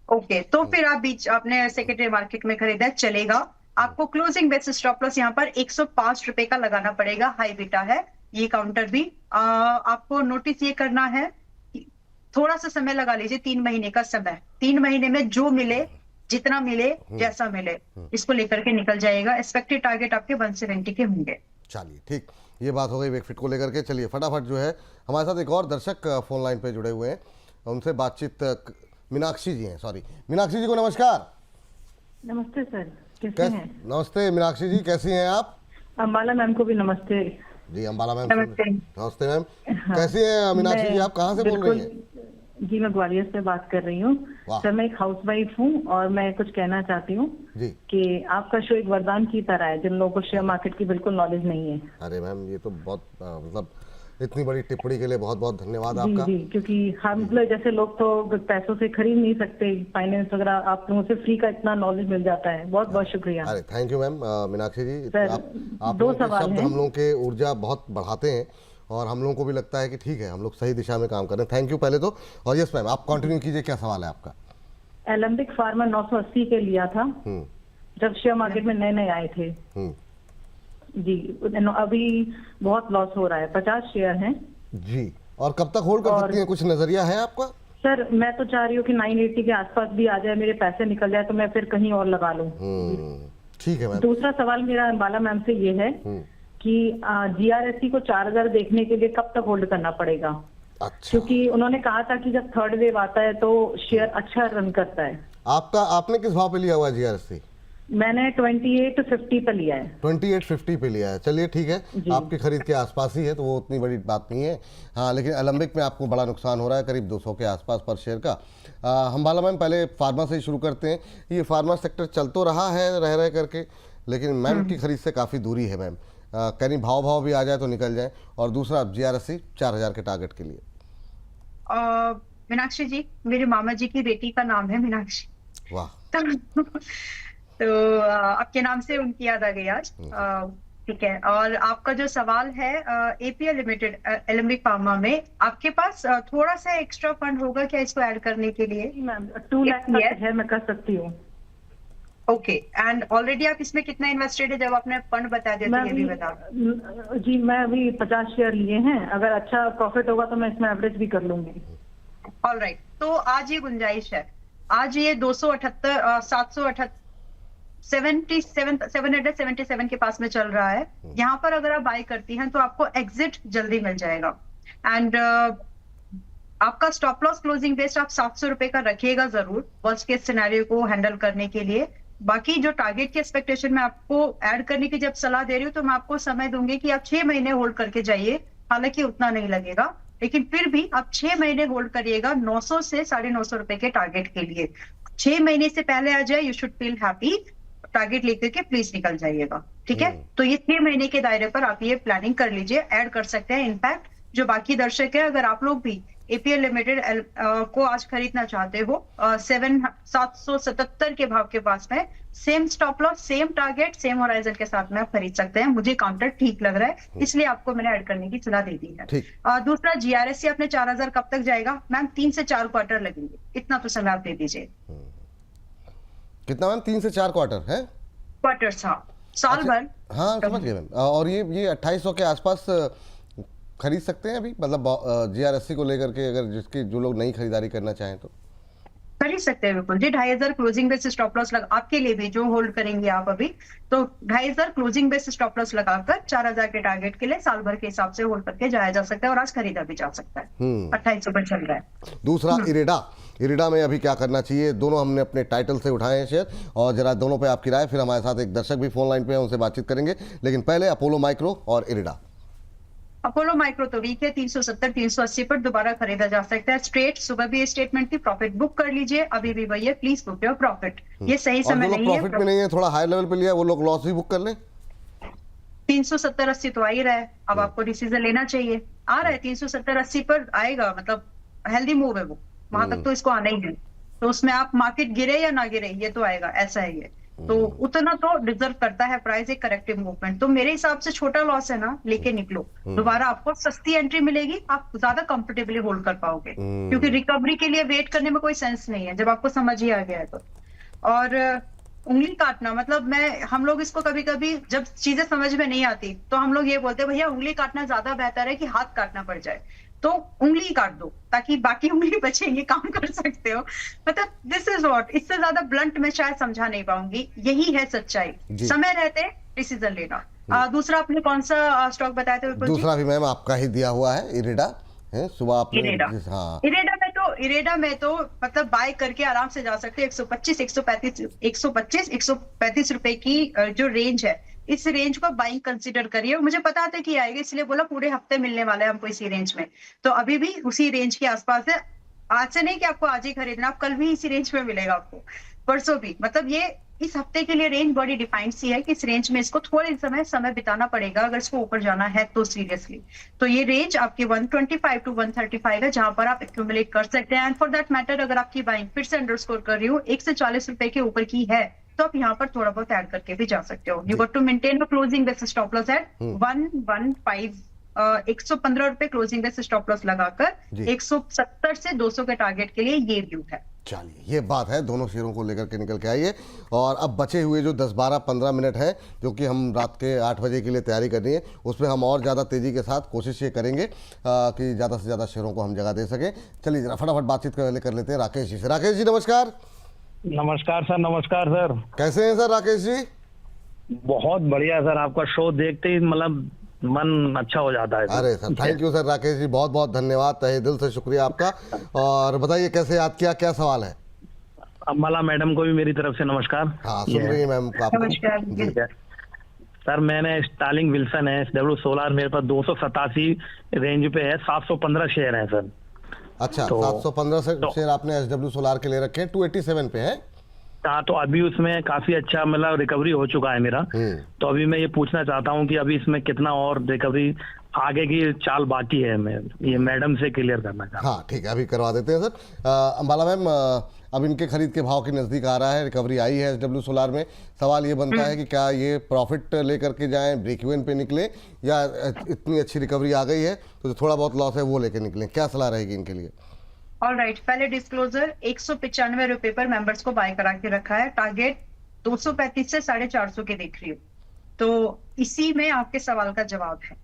ओके, तो फिर आप आपने सेकेंडरी मार्केट में खरीदा, चलेगा। आपको क्लोजिंग बेस स्टॉप लॉस यहाँ पर 105 रुपए का लगाना पड़ेगा। हाई बीटा है ये काउंटर भी। आपको नोटिस ये करना है, थोड़ा सा समय लगा लीजिए, 3 महीने का समय। 3 महीने में जो मिले, जितना मिले, जैसा मिले, इसको लेकर के निकल जाएगा। एक्सपेक्टेड टारगेट आपके 170 के होंगे। चलिए ठीक, ये बात हो गई वेकफिट को लेकर के। चलिए फटाफट जो है हमारे साथ एक और दर्शक फोन लाइन पे जुड़े हुए हैं, उनसे बातचीत मीनाक्षी जी हैं। सॉरी, मीनाक्षी जी को नमस्कार। नमस्ते सर, कैसे हैं? नमस्ते मीनाक्षी जी, कैसी हैं आप? अम्बाला मैम को भी नमस्ते। जी अम्बाला मैम। नमस्ते। नमस्ते मैम। कैसी हैं मीनाक्षी जी, आप कहाँ से बोल रही हैं? जी मैं ग्वालियर से बात कर रही हूँ सर। मैं एक हाउसवाइफ हूँ और मैं कुछ कहना चाहती हूँ कि आपका शो एक वरदान की तरह है जिन लोगों को शेयर मार्केट की बिल्कुल नॉलेज नहीं है। अरे मैम ये तो बहुत मतलब इतनी बड़ी टिप्पणी के लिए बहुत बहुत धन्यवाद आपका। जी, क्योंकि हम लोग जैसे लोग तो पैसों से खरीद नहीं सकते फाइनेंस वगैरह, आप लोगों से फ्री का इतना नॉलेज मिल जाता है। बहुत बहुत शुक्रिया। अरे थैंक यू मैम। मीनाक्षी जी, आप दो सवाल हैं। हम लोगों के ऊर्जा बहुत बढ़ाते हैं और हम लोगों को भी लगता है कि ठीक है हम लोग सही दिशा में काम कर रहे हैं। थैंक यू पहले तो। और यस मैम आप कंटिन्यू कीजिए, क्या सवाल है आपका? एलम्बिक फार्मा 980 के लिया था जब शेयर मार्केट में नए नए आए थे जी। अभी बहुत लॉस हो रहा है, 50 शेयर हैं जी। और कब तक होल्ड कर सकती हैं, कुछ नजरिया है आपका? सर मैं तो चाह रही हूँ कि 980 के आसपास भी आ जाए, मेरे पैसे निकल जाए तो मैं फिर कहीं और लगा लूँ। ठीक है मैम। दूसरा सवाल मेरा अम्बाला मैम से ये है कि जीआरएससी को 4000 देखने के लिए कब तक होल्ड करना पड़ेगा? अच्छा। क्योंकि उन्होंने कहा था कि जब थर्ड वेव आता है तो शेयर अच्छा रन करता है। आपने किस भाव पे लिया हुआ है जीआरएससी? मैंने 2850 पे लिया है। 2850 पे लिया है। चलिए ठीक है, आपकी खरीद के आसपास ही है तो वो उतनी बड़ी बात नहीं है। हाँ लेकिन एलम्बिक में आपको बड़ा नुकसान हो रहा है, करीब 200 के आसपास पर शेयर का। अम्बाला मैम पहले फार्मा से ही शुरू करते हैं। ये फार्मा सेक्टर चल तो रहा है रह करके, लेकिन मैम की खरीद से काफ़ी दूरी है मैम। कहीं भाव भी आ जाए तो निकल जाए। और दूसरा जीआरएससी 4000 के टारगेट के लिए। मीनाक्षी जी, मेरे मामा जी की बेटी का नाम है मीनाक्षी। वाह। तो आपके नाम से उनकी याद आ गई आज। ठीक है। और आपका जो सवाल है एपीएल लिमिटेड एलम्बिक फार्मा में, आपके पास थोड़ा सा एक्स्ट्रा फंड होगा क्या इसको ऐड करने के लिए? मैम 2 लाख तक है, मैं कर सकती हूँ। ओके। एंड ऑलरेडी आप इसमें कितना इन्वेस्टेड है? जब आपने फंड बता दिया तो ये भी बता। जी मैं अभी 50 शेयर लिए हैं, अगर अच्छा प्रॉफिट होगा तो मैं इसमें एवरेज भी कर लूंगी। ऑलराइट, तो आज ये गुंजाइश है। आज ये 777 के पास में चल रहा है। यहाँ पर अगर आप बाय करती हैं तो आपको एग्जिट जल्दी मिल जाएगा। एंड आपका स्टॉप लॉस क्लोजिंग बेस्ड आप 700 रुपए का रखिएगा जरूर, वर्स्ट केस सिनेरियो को हैंडल करने के लिए। बाकी जो टारगेट की एक्सपेक्टेशन में आपको ऐड करने की जब सलाह दे रही हूँ तो मैं आपको समय दूंगी कि आप 6 महीने होल्ड करके जाइए। हालांकि उतना नहीं लगेगा, लेकिन फिर भी आप 6 महीने होल्ड करिएगा 900 से 950 रुपए के टारगेट के लिए। 6 महीने से पहले आ जाए, you should feel happy. Target लेकर के प्लीज निकल जाइएगा, ठीक है? तो ये 6 महीने के दायरे पर आप ये प्लानिंग कर लीजिए, ऐड कर सकते हैं। इनफैक्ट जो बाकी दर्शक है, अगर आप लोग भी एपीएल लिमिटेड को आज खरीदना चाहते हो 777 के भाव के पास में, same stop loss, same target, same horizon के साथ में आप खरीद सकते हैं। मुझे काउंटर ठीक लग रहा है, इसलिए आपको मैंने ऐड करने की सलाह दे दी है। दूसरा जीआरएससी आपने 4000 कब तक जाएगा? मैम 3 से 4 क्वार्टर लगेंगे, इतना तो समय आप दे दीजिए। कितना मैम? 3 से 4 क्वार्टर है? क्वार्टर्स, हाँ, साल भर। हाँ समझ गए मैम। और ये 2800 के आसपास खरीद सकते हैं अभी, मतलब जीआरएससी को लेकर के, अगर जो लोग नई खरीदारी करना चाहें तो? कर ही सकते हैं बिल्कुल जी। 2500 क्लोजिंग बेस स्टॉप लॉस लगा आपके लिए भी, जो होल्ड करेंगे आप अभी, तो 2500 क्लोजिंग बेस स्टॉप लॉस लगाकर 4000 के टारगेट के लिए साल भर के हिसाब से होल्ड करके जाया जा सकता है, और आज खरीदा भी जा सकता है। 2800 पर चल रहा है। दूसरा इरेडा में अभी क्या करना चाहिए? दोनों हमने अपने टाइटल से उठाए हैं शेयर, और जरा दोनों पे आपकी राय। फिर हमारे साथ एक दर्शक भी फोन लाइन पे है, उनसे बातचीत करेंगे, लेकिन पहले अपोलो माइक्रो और इरेडा। अपोलो माइक्रो तो वीक है, 370 380 पर दोबारा खरीदा जा सकता है स्ट्रेट। सुबह भी स्टेटमेंट थी, प्रॉफिट बुक कर लीजिए, अभी भी वही है, प्लीज बुक योर प्रॉफिट। ये सही समय नहीं है। प्रॉफिट में नहीं है, थोड़ा हाई लेवल पे लिया, वो लोग लॉस भी बुक कर लें। 370-80 तो आ ही रहा है, अब आपको डिसीजन लेना चाहिए। आ रहा है 370-80 पर आएगा, मतलब हेल्दी मूव है वो, वहां तक तो इसको आना ही है। तो उसमें आप मार्केट गिरे या ना गिरे, ये तो आएगा, ऐसा है ये। तो उतना तो डिजर्व करता है प्राइस एक करेक्टिव मूवमेंट। तो मेरे हिसाब से छोटा लॉस है ना, लेके निकलो, दोबारा आपको सस्ती एंट्री मिलेगी, आप ज्यादा कंफर्टेबली होल्ड कर पाओगे, क्योंकि रिकवरी के लिए वेट करने में कोई सेंस नहीं है जब आपको समझ ही आ गया है तो। और उंगली काटना, मतलब हम लोग इसको कभी कभी जब चीजें समझ में नहीं आती तो हम लोग ये बोलते हैं भैया उंगली काटना ज्यादा बेहतर है कि हाथ काटना पड़ जाए। तो उंगली काट दो ताकि बाकी उंगली बचेंगी, काम कर सकते हो। मतलब दिस इज व्हाट, इससे ज्यादा ब्लंट मैं शायद समझा नहीं पाऊंगी, यही है सच्चाई। समय रहते डिसीजन लेना। दूसरा आपने कौन सा स्टॉक बताया था? दूसरा भी मैम आपका ही दिया हुआ है, इरेडा है। सुबह आपने इरेडा में तो मतलब बाय करके आराम से जा सकते हैं। 125 रुपए की जो रेंज है, इस रेंज को बाइंग कंसीडर करिए। मुझे पता था कि आएगा, इसलिए बोला पूरे हफ्ते मिलने वाला है हमको इसी रेंज में, तो अभी भी उसी रेंज के आसपास है। आज से नहीं कि आपको आज ही खरीदना, आप कल भी इसी रेंज में मिलेगा आपको, परसों भी। मतलब ये इस हफ्ते के लिए रेंज बड़ी डिफाइंड सी है कि इस रेंज में इसको थोड़े समय बिताना पड़ेगा अगर इसको ऊपर जाना है तो सीरियसली। तो ये रेंज आपकी 125 to 135 है, जहां पर आप एक्यूमुलेट कर सकते हैं। एंड फॉर दैट मैटर, अगर आपकी बाइंग फिर से अंडरस्कोर कर रही हूँ 1 से 40 रुपए के ऊपर की है, तो आप यहाँ पर थोड़ा बहुत ऐड करके भी जा सकते हो। You got to maintain closing base stop loss at 115, 115 रुपए क्लोजिंग बेस स्टॉप लॉस लगाकर 170 से 200 के टारगेट के लिए ये व्यू है। चलिए, ये बात है, दोनों शेयरों को लेकर के निकल के आइए। और अब बचे हुए जो 10, 12, 15 मिनट हैं, जो कि हम रात के 8 बजे के लिए तैयारी करनी है, उसमें हम और ज़्यादा तेज़ी के साथ कोशिश ये करेंगे कि ज़्यादा से ज़्यादा शेयरों को हम जगह दे सकें। चलिए जरा फटाफट बातचीत कर लेते हैं राकेश जी से। राकेश जी नमस्कार। नमस्कार सर। नमस्कार सर। कैसे हैं सर राकेश जी? बहुत बढ़िया सर, आपका शो देखते ही मतलब मन अच्छा हो जाता है। अरे sir, thank you sir Rakesh ji, बहुत बहुत धन्यवाद, तहे दिल से शुक्रिया आपका। और बताइए कैसे याद किया, क्या सवाल है? अम्बाला मैडम को भी मेरी तरफ से नमस्कार। हाँ, सुन रही है मैम आपको। सर मैंने स्टार्लिंग विल्सन है, SW सोलार मेरे पास 287 रेंज पे है, 715 शेयर है सर। अच्छा, 715 शेयर आपने SW सोलार के ले रखे हैं, 287 पे है। हाँ, तो अभी उसमें काफी अच्छा मतलब रिकवरी हो चुका है मेरा। तो अभी मैं ये पूछना चाहता हूँ कि अभी इसमें कितना और रिकवरी आगे की चाल बाकी है, मैं ये मैडम से क्लियर करना चाहता हूँ। हाँ ठीक है, अभी करवा देते हैं सर। अम्बाला मैम, अब इनके खरीद के भाव के नज़दीक आ रहा है, रिकवरी आई है SW सोलार में। सवाल ये बनता है कि क्या ये प्रॉफिट लेकर के जाएं, ब्रेक इवन पे निकले, या इतनी अच्छी रिकवरी आ गई है तो जो थोड़ा बहुत लॉस है वो लेकर निकलें? क्या सलाह रहेगी इनके लिए? ऑलराइट, पहले डिस्क्लोजर 195 रुपए पर मेंबर्स को बाय करा के रखा है, टारगेट 235 से 450 के देख रही हूँ, तो इसी में आपके सवाल का जवाब है।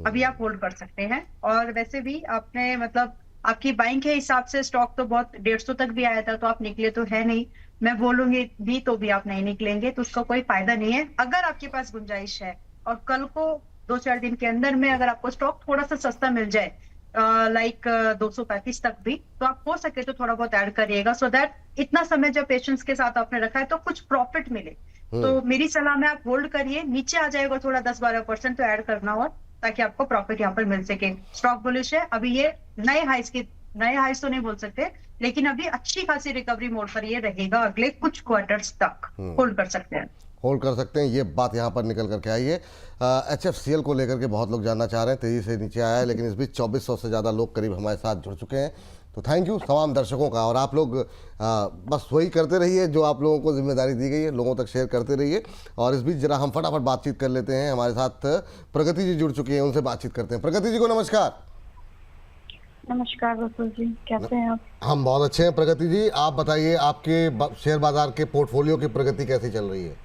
अभी आप होल्ड कर सकते हैं। और वैसे भी आपने मतलब आपकी बाइंग के हिसाब से स्टॉक तो बहुत 150 तक भी आया था, तो आप निकले तो है नहीं। मैं बोलूंगी भी तो भी आप नहीं निकलेंगे, तो उसका कोई फायदा नहीं है। अगर आपके पास गुंजाइश है और कल को 2-4 दिन के अंदर में अगर आपको स्टॉक थोड़ा सा सस्ता मिल जाए, लाइक 235 तक भी, तो आप हो सके तो थोड़ा बहुत ऐड करिएगा, सो दैट इतना समय जब पेशेंस के साथ आपने रखा है तो कुछ प्रॉफिट मिले। तो मेरी सलाह में आप होल्ड करिए, नीचे आ जाएगा थोड़ा 10-12% तो ऐड करना, और ताकि आपको प्रॉफिट यहाँ पर मिल सके। स्टॉक बुलिश है, अभी ये नए हाइस तो नहीं बोल सकते, लेकिन अभी अच्छी खासी रिकवरी मोड पर ये रहेगा अगले कुछ क्वार्टर्स तक। होल्ड कर सकते हैं, होल्ड कर सकते हैं, ये बात यहाँ पर निकल करके आई है। HFCL को लेकर के बहुत लोग जानना चाह रहे हैं, तेज़ी से नीचे आया है, लेकिन इस बीच 2400 से ज़्यादा लोग करीब हमारे साथ जुड़ चुके हैं। तो थैंक यू तमाम दर्शकों का। और आप लोग बस वही करते रहिए जो आप लोगों को जिम्मेदारी दी गई है, लोगों तक शेयर करते रहिए। और इस बीच जरा हम फटाफट बातचीत कर लेते हैं, हमारे साथ प्रगति जी जुड़ चुकी हैं, उनसे बातचीत करते हैं। प्रगति जी को नमस्कार। नमस्कार वसुल जी, कैसे हैं आप? हम बहुत अच्छे हैं प्रगति जी, आप बताइए आपके शेयर बाजार के पोर्टफोलियो की प्रगति कैसी चल रही है?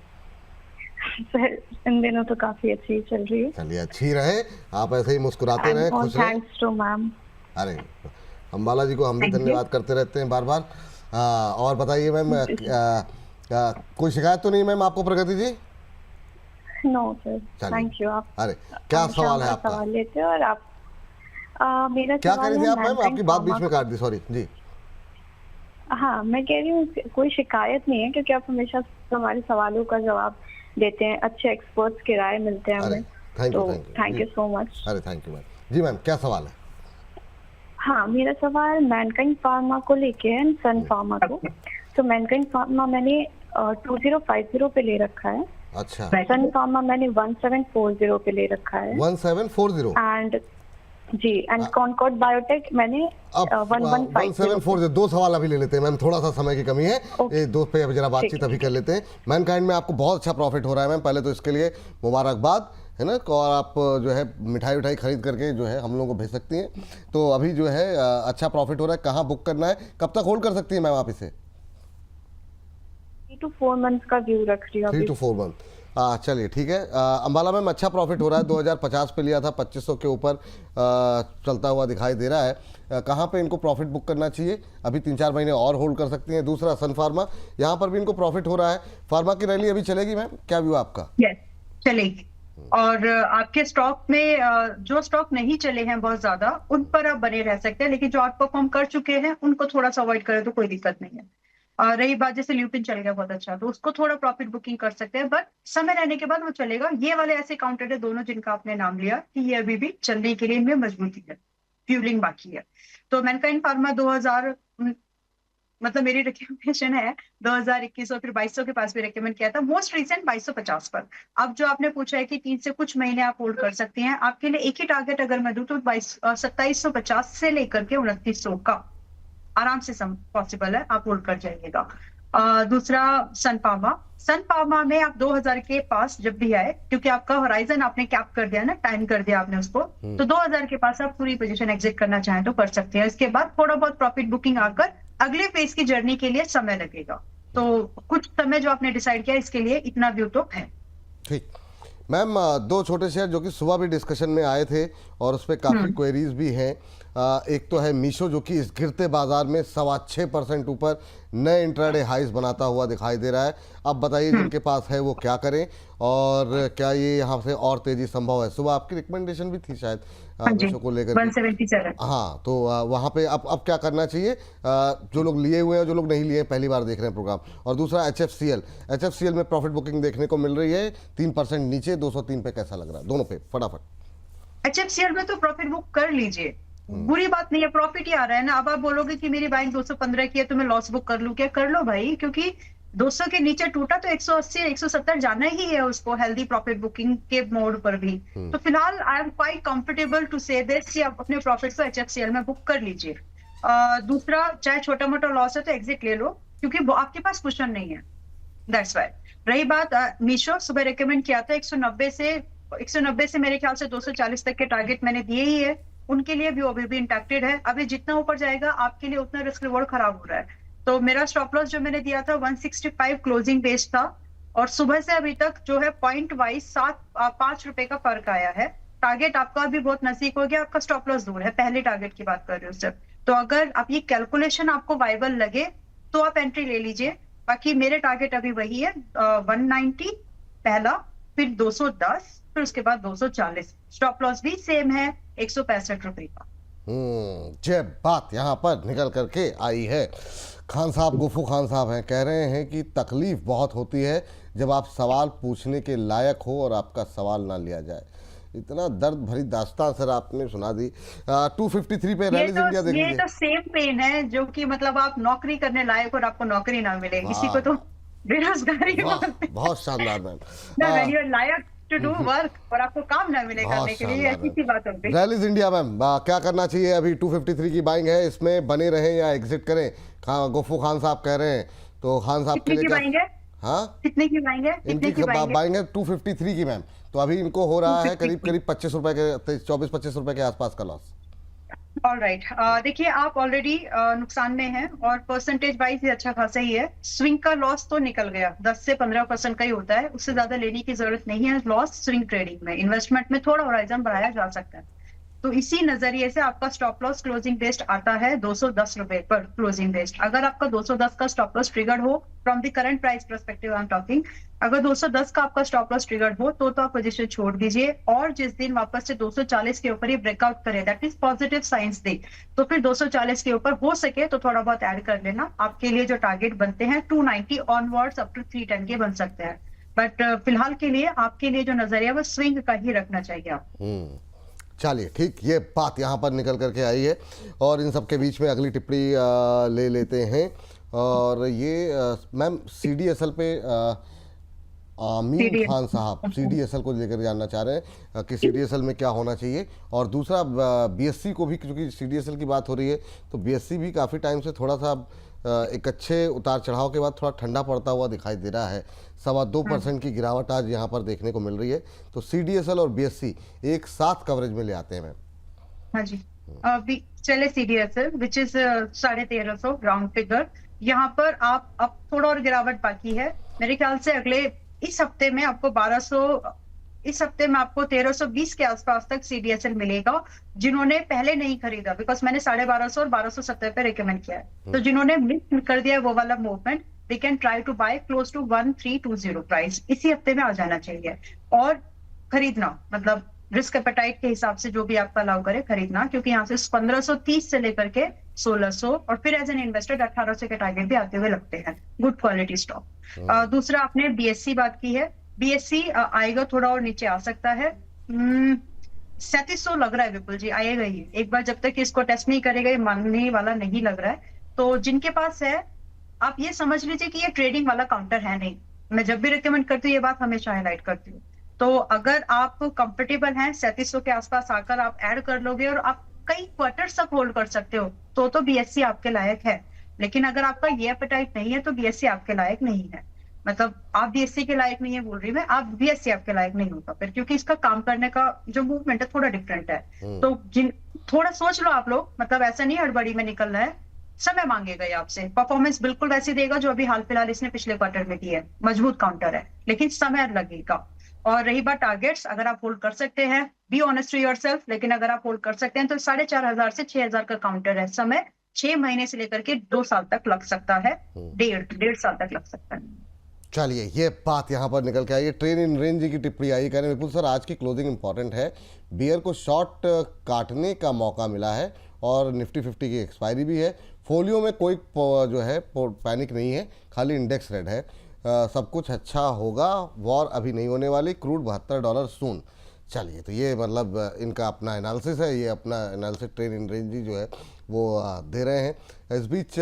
सर इन दिनों तो काफी अच्छी चल रही है। चलिए, अच्छी रहे, आप ऐसे ही मुस्कुराते रहें, खुश रहें। Thanks to ma'am. अरे अम्बाला जी को हम भी धन्यवाद करते रहते हैं बार बार। और बताइए मैम, कोई शिकायत तो नहीं मैम आपको Pragati ji? No sir, thank you. आप अरे क्या सवाल है आपका? सवाल लेते हैं और आप मेरा क्या कह सवाल रही थी है आप मैम? आपकी बात बीच मैनकाइंड में काट दी, सॉरी जी। हाँ, मैं कह रही हूँ कोई शिकायत नहीं है, क्योंकि आप हमेशा हमारे सवालों का जवाब देते हैं, अच्छे एक्सपर्ट्स की राय मिलते हैं हमें, तो थैंक यू सो मच। अरे थैंक यू मैम। जी मैम, क्या सवाल है? हाँ, मेरा सवाल मैनकाइंड फार्मा को लेके है, सन फार्मा को। तो मैनकाइंड फार्मा मैंने 2050 पे ले रखा है। अच्छा। सन फार्मा मैंने 1740 पे ले रखा है। 1740 एंड जी, एंड कॉनकॉर्ड बायोटेक मैंने 1740। दो सवाल अभी ले लेते हैं मैम, थोड़ा सा समय की कमी है, ये दो पे अभी जरा बातचीत अभी कर लेते हैं। मैनकाइंड में आपको बहुत अच्छा प्रॉफिट हो रहा है मैम, पहले तो इसके लिए मुबारकबाद है ना। और आप जो है मिठाई उठाई खरीद करके जो है हम लोगों को भेज सकती हैं। तो अभी जो है अच्छा प्रॉफिट हो रहा है। कहाँ बुक करना है, कब तक होल्ड कर सकती है मैम आप इसे? 3 to 4 मंथ्स का व्यू रख रही हूँ। 3 to 4 मंथ, चलिए ठीक है। अंबाला मैम अच्छा प्रॉफिट हो रहा है, 2050 पे लिया था, 2500 के ऊपर चलता हुआ दिखाई दे रहा है। कहाँ पे इनको प्रॉफिट बुक करना चाहिए? अभी 3-4 महीने और होल्ड कर सकती हैं। दूसरा सन फार्मा, यहाँ पर भी इनको प्रॉफिट हो रहा है। फार्मा की रैली अभी चलेगी मैम, क्या व्यू आपका? यस, चलेगी। और आपके स्टॉक में जो स्टॉक नहीं चले हैं बहुत ज्यादा, उन पर आप बने रह सकते हैं, लेकिन जो आउट परफॉर्म कर चुके हैं उनको थोड़ा सा अवॉइड करें तो कोई दिक्कत नहीं है। रही बात, जैसे ल्यूपिन चल गया बहुत अच्छा, तो उसको थोड़ा प्रॉफिट बुकिंग कर सकते हैं, बट समय रहने के बाद वो चलेगा। ये वाले ऐसे काउंटेड है दोनों जिनका आपने नाम लिया कि ये अभी भी चलने के लिए इनमें मजबूती है, फ्यूलिंग बाकी है। तो मैनकाइंड फार्मा 2000, मतलब मेरी रिकमेंडेशन है 2021 और फिर 2200 के पास भी रिकमेंड किया था, मोस्ट रिसेंट 2250 पर। अब जो आपने पूछा है कि 3 से कुछ महीने आप होल्ड कर सकते हैं, आपके लिए एक ही टारगेट अगर मैं दूं तो 2750 से लेकर के 2900 का आराम से पॉसिबल है, आप होल्ड कर जाइएगा। दूसरा सन फार्मा में आप 2000 के पास जब भी आए, क्योंकि आपका होराइजन आपने कैप कर दिया ना, टाइम कर दिया आपने उसको, तो 2000 के पास आप पूरी पोजीशन एग्जिट करना चाहें तो कर सकते हैं। इसके बाद थोड़ा बहुत प्रॉफिट बुकिंग आकर अगले फेज की जर्नी के लिए समय लगेगा। तो कुछ समय जो आपने डिसाइड किया, इसके लिए इतना व्यू तो है। ठीक मैम, दो छोटे शेयर जो कि सुबह भी डिस्कशन में आए थे और उस पर काफ़ी क्वेरीज भी हैं। एक तो है मीशो, जो कि इस गिरते बाजार में 6.25% ऊपर नए इंट्राडे हाइस बनाता हुआ दिखाई दे रहा है। अब बताइए जिनके पास है वो क्या करें, और क्या ये यहाँ से और तेजी संभव है? सुबह आपकी रिकमेंडेशन भी थी शायद मीशो को लेकर। 177। हाँ, तो वहाँ पे अब क्या करना चाहिए जो लोग लिए हुए हैं, जो लोग नहीं लिए, पहली बार देख रहे हैं प्रोग्राम? और दूसरा HFCL में प्रॉफिट बुकिंग देखने को मिल रही है 3% नीचे, 203 पे कैसा लग रहा है? दोनों पे फटाफट। HFCL में तो प्रॉफिट बुक कर लीजिए, बुरी बात नहीं है, प्रॉफिट ही आ रहा है ना। अब आप बोलोगे कि मेरी बाइंग 215 की है तो मैं लॉस बुक कर लूं क्या? कर लो भाई, क्योंकि 200 के नीचे टूटा तो 180 170 जाना ही है उसको, हेल्दी प्रॉफिट बुकिंग के मोड पर भी। तो फिलहाल I am quite comfortable to say this कि आप अपने प्रॉफिट को HFCL में बुक कर लीजिए। दूसरा, चाहे छोटा मोटा लॉस है तो एग्जिट ले लो, क्योंकि आपके पास कुशन नहीं है, दैट्स व्हाई। रही बात मीशो, सुबह रिकमेंड किया था 190 से मेरे ख्याल से 240 तक के टारगेट मैंने दिए ही है, उनके लिए भी अभी भी इंटैक्टेड है। अभी जितना ऊपर जाएगा आपके लिए उतना रिस्क रिवॉर्ड खराब हो रहा है। तो मेरा स्टॉप लॉस जो मैंने दिया था 165 क्लोजिंग बेस था, और सुबह से अभी तक जो है पॉइंट वाइज 5 रुपए का फर्क आया है। टारगेट आपका भी बहुत नजदीक हो गया, आपका स्टॉप लॉस दूर है, पहले टारगेट की बात कर रहे हो सर। तो अगर आप ये कैलकुलेशन आपको वाइबल लगे तो आप एंट्री ले लीजिए। बाकी मेरे टारगेट अभी वही है, 190 पहला, फिर 210, फिर उसके बाद 240। स्टॉप लॉस भी सेम है 165 रुपए का। जय बात यहाँ पर निकल करके आई है। खान साहब, गुफ्फू खान साहब हैं, कह रहे हैं कि तकलीफ बहुत होती है जब आप सवाल पूछने के लायक हो और आपका सवाल ना लिया जाए। इतना दर्द भरी दास्तान सर आपने सुना दी। 253 पे रैलीज इंडिया देख लीजिए। ये तो सेम पेन है जो कि मतलब आप नौकरी करने लायक और आपको नौकरी ना मिले, इसी को तो बेरोजगारी बोलते हैं। बहुत शानदार ma'am. Like to do work और आपको काम ना मिले करने के लिए, ऐसी सी बात होती है। रैलीज इंडिया मैम, क्या करना चाहिए? अभी 253 की बाइंग है, इसमें बने रहें या एग्जिट करें? गुफ्फू खान साहब कह रहे हैं, तो खान साहब के लिए क्या? हाँ, कितने की बाइंग है? इनकी बाइंग है 253 की मैम। तो अभी इनको हो रहा है करीब 25 रुपए के, 24-25 रुपए के आसपास का लॉस। ऑलराइट, देखिए आप ऑलरेडी नुकसान में हैं और परसेंटेज वाइज भी अच्छा खासा ही है। स्विंग का लॉस तो निकल गया, 10 से 15% का ही होता है, उससे ज्यादा लेने की जरूरत नहीं है लॉस स्विंग ट्रेडिंग में। इन्वेस्टमेंट में थोड़ा होराइजन बढ़ाया जा सकता है। तो इसी नजरिए से आपका स्टॉप लॉस क्लोजिंग बेस्ड आता है 210 रुपए पर क्लोजिंग बेस्ड। अगर आपका 210 का स्टॉप लॉस ट्रिगर्ड हो from the current price perspective I am talking, अगर 210 का आपका स्टॉप लॉस ट्रिगर्ड हो तो आप पोजीशन छोड़ दीजिए, और जिस दिन वापस से 240 के ऊपर ही ब्रेकआउट करे, दैट इज पॉजिटिव साइंस दे, तो फिर 240 के ऊपर हो सके तो थोड़ा बहुत ऐड कर लेना। आपके लिए जो टारगेट बनते हैं 290 ऑनवर्ड्स अप टू 310 के बन सकते हैं, बट फिलहाल के लिए आपके लिए जो नजरिया वो स्विंग का ही रखना चाहिए आपको। चलिए ठीक, ये बात यहाँ पर निकल करके आई है और इन सब के बीच में अगली टिप्पणी ले लेते हैं। और ये मैम CDSL पे आमीर खान साहब CDSL को लेकर जानना चाह रहे हैं कि CDSL में क्या होना चाहिए, और दूसरा BSE को भी, क्योंकि CDSL की बात हो रही है तो BSE भी काफ़ी टाइम से थोड़ा सा एक अच्छे उतार चढ़ाव के बाद थोड़ा ठंडा पड़ता हुआ दिखाई दे रहा है। 2.25% की गिरावट आज यहाँ पर देखने को मिल रही है। तो CDSL और BSE एक साथ कवरेज में ले आते हैं मैम। हाँ जी, अभी चले CDSL which is 1350 round figure. यहाँ पर आप अब थोड़ा और गिरावट बाकी है मेरे ख्याल से। अगले इस हफ्ते में आपको 1200, इस हफ्ते में आपको 1320 के आसपास तक CDSL मिलेगा। जिन्होंने पहले नहीं खरीदा, बिकॉज मैंने 1250 और 1270 पे रिकमेंड किया है, तो जिन्होंने मिस कर दिया वो वाला movement, we can try to buy close to 1320 price. इसी हफ्ते में आ जाना चाहिए और खरीदना, मतलब रिस्क एपेटाइट के हिसाब से जो भी आपका अलाउ करे खरीदना, क्योंकि यहाँ से 1530 से लेकर के 1600 और फिर एज एन इन्वेस्टर 1800 के टारगेट भी आते हुए लगते हैं। Good quality stock. दूसरा आपने BSE बात की है, BSE आएगा, थोड़ा और नीचे आ सकता है। 3700 लग रहा है विपुल जी, आएगा ही एक बार, जब तक इसको टेस्ट नहीं करेगा ये मानने वाला नहीं लग रहा है। तो जिनके पास है आप ये समझ लीजिए कि ये ट्रेडिंग वाला काउंटर है नहीं। मैं जब भी रिकमेंड करती हूँ ये बात हमेशा हाईलाइट करती हूँ। तो अगर आप कंफर्टेबल हैं 3700 के आसपास आकर आप ऐड कर लोगे और आप कई क्वार्टर्स तक होल्ड कर सकते हो तो BSE आपके लायक है। लेकिन अगर आपका ये एपेटाइट नहीं है तो BSE आपके लायक नहीं है। मतलब आप BSE के लायक नहीं है बोल रही मैं, आप BSE आपके लायक नहीं होगा फिर, क्योंकि इसका काम करने का जो मूवमेंट है थोड़ा डिफरेंट है। तो थोड़ा सोच लो आप लोग, मतलब ऐसा नहीं हड़बड़ी में निकलना है। समय मांगेगा ये आपसे, परफॉर्मेंस बिल्कुल वैसी देगा जो अभी हाल फिलहाल इसने पिछले क्वार्टर में दी है। मजबूत काउंटर है लेकिन समय लगेगा। और रही बात टारगेट्स, अगर आप होल्ड कर सकते हैं, बी ऑनेस्ट टू योरसेल्फ, लेकिन अगर आप होल्ड कर सकते हैं तो 4500 से 6000 का काउंटर है। समय 6 महीने से लेकर के 2 साल तक लग सकता है, डेढ़ साल तक लग सकता है। चलिए ये बात यहाँ पर निकल के आई है। ट्रेन इन रेंज की टिप्पणी आई, कह रहे विपुल सर आज की क्लोजिंग इंपॉर्टेंट है, बियर को शॉर्ट काटने का मौका मिला है और निफ्टी 50 की एक्सपायरी भी है। फोलियो में कोई जो है पैनिक नहीं है, खाली इंडेक्स रेड है। सब कुछ अच्छा होगा, वॉर अभी नहीं होने वाली, क्रूड $72 सून। चलिए तो ये मतलब इनका अपना एनालिसिस है, ये अपना एनालिसिस ट्रेन इन रेंज जो है वो दे रहे हैं। इस बीच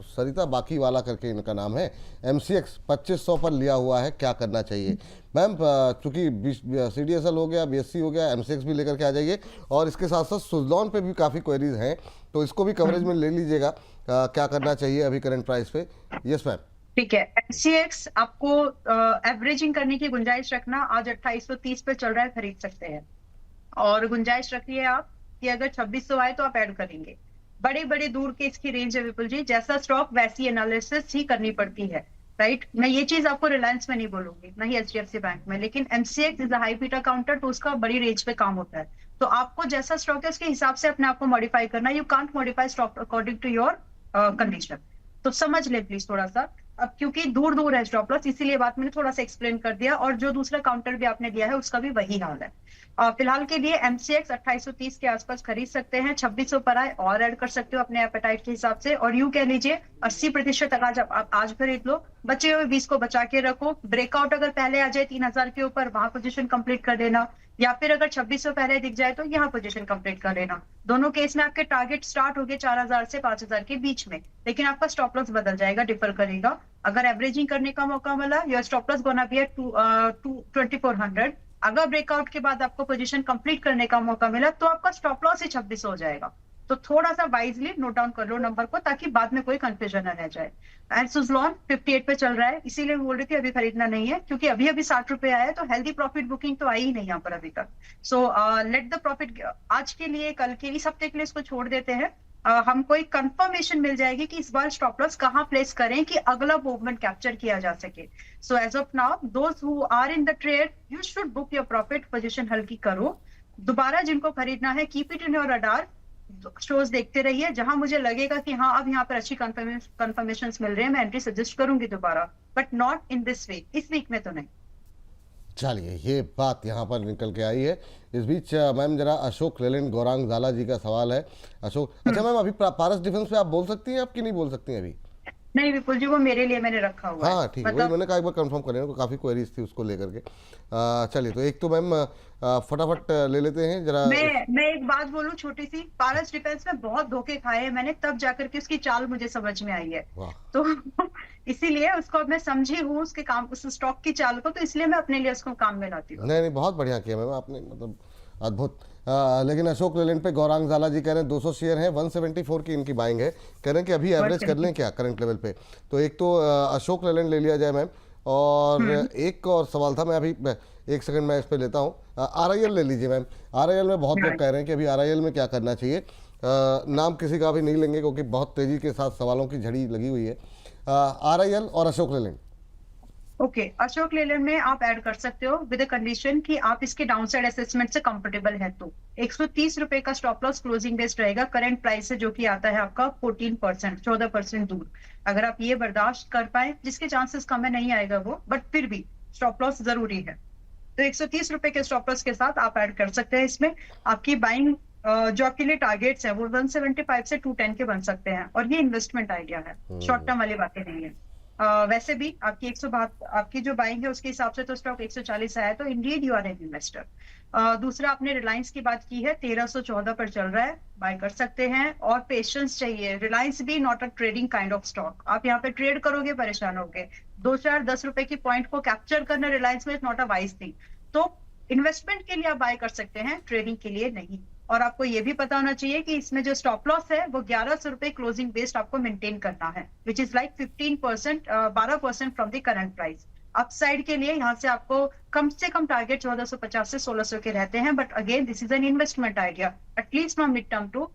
सरिता बाकी वाला करके इनका नाम है, MCX 2500 पर लिया हुआ है, क्या करना चाहिए मैम? चूँकि CDSL हो गया, BSE हो गया, MCX भी लेकर के आ जाइए, और इसके साथ साथ सुजलॉन पे भी काफ़ी क्वेरीज हैं तो इसको भी कवरेज में ले लीजिएगा। क्या करना चाहिए अभी करंट प्राइस पे? Yes ma'am. ठीक है, MCX आपको एवरेजिंग करने की गुंजाइश रखना, आज 2830 पे चल रहा है, खरीद सकते हैं। और गुंजाइश रखिए आप कि अगर 2600 आए तो आप ऐड करेंगे। बड़े बड़े दूर के इसकी रेंज है विपुल जी, जैसा स्टॉक वैसी एनालिसिस ही करनी पड़ती है, राइट। मैं ये चीज आपको रिलायंस में नहीं बोलूंगी, ना ही HDFC बैंक में, लेकिन MCX is a high beta counter, तो उसका बड़ी रेंज पे काम होता है। तो आपको जैसा स्टॉक है उसके हिसाब से अपने आप को मॉडिफाई करना। You can't modify stock according to your condition. तो समझ ले प्लीज थोड़ा सा। अब क्योंकि दूर दूर है स्टॉप लॉस, इसीलिए बात मैंने थोड़ा सा एक्सप्लेन कर दिया, और जो दूसरा काउंटर भी आपने दिया है उसका भी वही हाल है। फिलहाल के लिए MCX 2830 के आसपास खरीद सकते हैं। 2600 पर आए और ऐड कर सकते हो अपने एपेटाइट के हिसाब से, और यूं कह लीजिए 80% तक आप आज खरीद लो, बचे हुए 20 को बचा के रखो। ब्रेकआउट अगर पहले आ जाए 3000 के ऊपर, वहां पोजीशन कंप्लीट कर देना, या फिर अगर 2600 पहले दिख जाए तो यहाँ पोजीशन कंप्लीट कर लेना। दोनों केस में आपके टारगेट स्टार्ट हो गए 4000 से 5000 के बीच में, लेकिन आपका स्टॉप लॉस बदल जाएगा, डिफर करेगा। अगर एवरेजिंग करने का मौका मिला, your stop loss gonna be at 2400। अगर ब्रेकआउट के बाद आपको पोजीशन कंप्लीट करने का मौका मिला तो आपका स्टॉप लॉस ही 2600 हो जाएगा। तो थोड़ा सा वाइजली नोट डाउन कर लो नंबर को, ताकि बाद में कोई कंफ्यूजन न रह जाए। एंड सुजलॉन 58 पे चल रहा है, इसीलिए बोल रही थी अभी खरीदना नहीं है, क्योंकि अभी 60 रुपए आया है, तो हेल्दी प्रॉफिट बुकिंग तो आई ही नहीं यहाँ पर अभी तक। सो लेट द प्रॉफिट आज के लिए, कल के लिए, इस हफ्ते के लिए इसको छोड़ देते हैं। हमको एक कंफर्मेशन मिल जाएगी कि इस बार स्टॉप लॉस कहाँ प्लेस करें कि अगला मूवमेंट कैप्चर किया जा सके। So as of now those who are in the trade you should book your profit, position हल्की करो। दोबारा जिनको खरीदना है keep it in your radar, shows देखते रहिए, जहां मुझे लगेगा कि हाँ अब यहाँ पर अच्छी कंफर्मेशन मिल रहे हैं मैं एंट्री सजेस्ट करूंगी दोबारा, but not in this week, इस वीक में तो नहीं। चलिए, ये बात यहाँ पर निकल के आई है। इस बीच मैम जरा अशोक लेलैंड गौरांग झाला जी का सवाल है। अशोक, अच्छा मैम अभी पारस डिफेंस पे आप बोल सकती हैं, आपकी नहीं बोल सकती हैं अभी? नहीं विपुल जी, वो मेरे लिए मैंने रखा हुआ है। हाँ ठीक है, वही मैंने कहा एक बार कंफर्म कर लेना, काफ़ी क्वेरीज थी उसको लेकर के। चलिए, तो एक तो मैम फटाफट ले लेते हैं जरा। मैं एक बात बोलूं छोटी सी, पारस डिफेंस में बहुत धोखे खाए हैं मैंने, तब जाकर के उसकी चाल मुझे समझ में आई है। तो इसीलिए उसको मैं समझी हूँ उसके काम, उस स्टॉक की चाल को, तो इसलिए मैं अपने लिए उसको काम में लाती हूँ। नहीं, बहुत बढ़िया किया मैम आपने, मतलब अद्भुत। लेकिन अशोक लेलैंड पे गौरांग झाला जी कह रहे हैं 200 शेयर हैं, 174 की इनकी बाइंग है, कह रहे हैं कि अभी एवरेज कर लें क्या करंट लेवल पे। तो एक तो अशोक लेलैंड ले लिया जाए मैम, और एक और सवाल था, मैं अभी एक सेकंड मैं इस पे लेता हूँ। RIL ले लीजिए मैम। RIL में बहुत लोग कह रहे हैं कि अभी RIL में क्या करना चाहिए। नाम किसी का भी नहीं लेंगे क्योंकि बहुत तेजी के साथ सवालों की झड़ी लगी हुई है। RIL और अशोक लेलैंड। ओके, अशोक लेलैंड में आप ऐड कर सकते हो विद कंडीशन कि आप इसके डाउनसाइड असेसमेंट से कंफर्टेबल है। तो 130 रुपए का स्टॉप लॉस क्लोजिंग बेस्ड रहेगा करंट प्राइस से, जो कि आता है आपका 14%, 14% दूर। अगर आप ये बर्दाश्त कर पाए, जिसके चांसेस कम है नहीं आएगा वो, बट फिर भी स्टॉप लॉस जरूरी है। तो 130 रुपए के स्टॉप लॉस के साथ आप ऐड कर सकते हैं इसमें। आपकी बाइंग जो आपके लिए टारगेट्स है वो 175 से 210 के बन सकते हैं, और ये इन्वेस्टमेंट आइडिया है, शॉर्ट टर्म वाली बातें नहीं है। वैसे भी आपकी 172 आपकी जो बाइंग है उसके हिसाब से तो स्टॉक 140 आया, तो indeed you are an investor. दूसरा, आपने रिलायंस की बात की है, 1314 पर चल रहा है, बाय कर सकते हैं। और पेशेंस चाहिए, रिलायंस भी not a trading kind of stock, आप यहाँ पे ट्रेड करोगे परेशान होगे। 2-4-10 रुपए की पॉइंट को कैप्चर करना रिलायंस में is not a wise thing. तो इन्वेस्टमेंट के लिए आप बाय कर सकते हैं, ट्रेडिंग के लिए नहीं। और आपको ये भी पता होना चाहिए कि इसमें जो स्टॉप लॉस है वो 1100 रुपए क्लोजिंग बेस्ड आपको मेंटेन करना है, which is like 15%, 12% from the current price. Upside के लिए यहाँ से आपको कम से कम टारगेट 1450 से 1600 के रहते हैं, but again this is an investment idea, at least from mid term to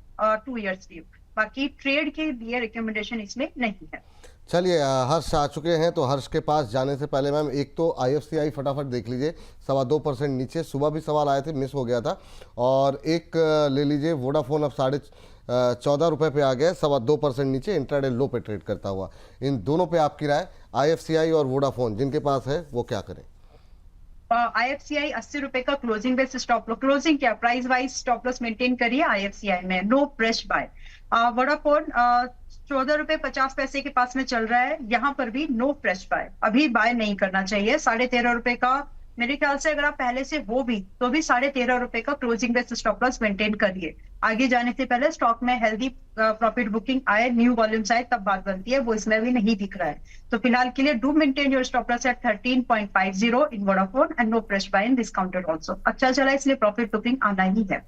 2 years view. बाकी ट्रेड के लिए रिकमेंडेशन इसमें नहीं है। चलिए, हर्ष आ चुके हैं, तो हर्ष के पास जाने से पहले मैम एक तो IFCI फटाफट देख लीजिए, 2.25% नीचे, सुबह भी सवाल आए थे, मिस हो गया था। और एक ले लीजिए वोडाफोन, अब 14.5 रुपये पे आ गया, 2.25% नीचे, इंट्राडे लो पे ट्रेड करता हुआ। इन दोनों पे आपकी राय, IFCI और वोडाफोन जिनके पास है वो क्या करें? IFCI 80 रुपए का closing base stop loss, closing क्या price wise stop loss maintain करिए IFCI में, नो फ्रेश बाय। वोडाफोन 14 रुपए 50 पैसे के पास में चल रहा है, यहाँ पर भी नो फ्रेश बाय, अभी बाय नहीं करना चाहिए। 13.5 रुपए का मेरे ख्याल से अगर आप पहले से हो भी तो भी 13.5 रुपए का closing base stop loss maintain करिए। आगे जाने से पहले स्टॉक में हेल्दी प्रॉफिट बुकिंग आए, न्यू वॉल्यूम्स आए, तब बात बनती है, वो इसमें भी नहीं दिख रहा है। तो फिलहाल के लिए do maintain your stop loss at 13.50 in Vodafone and no fresh buy in discounted also. अच्छा चला इसलिए प्रॉफिट बुकिंग आना ही है।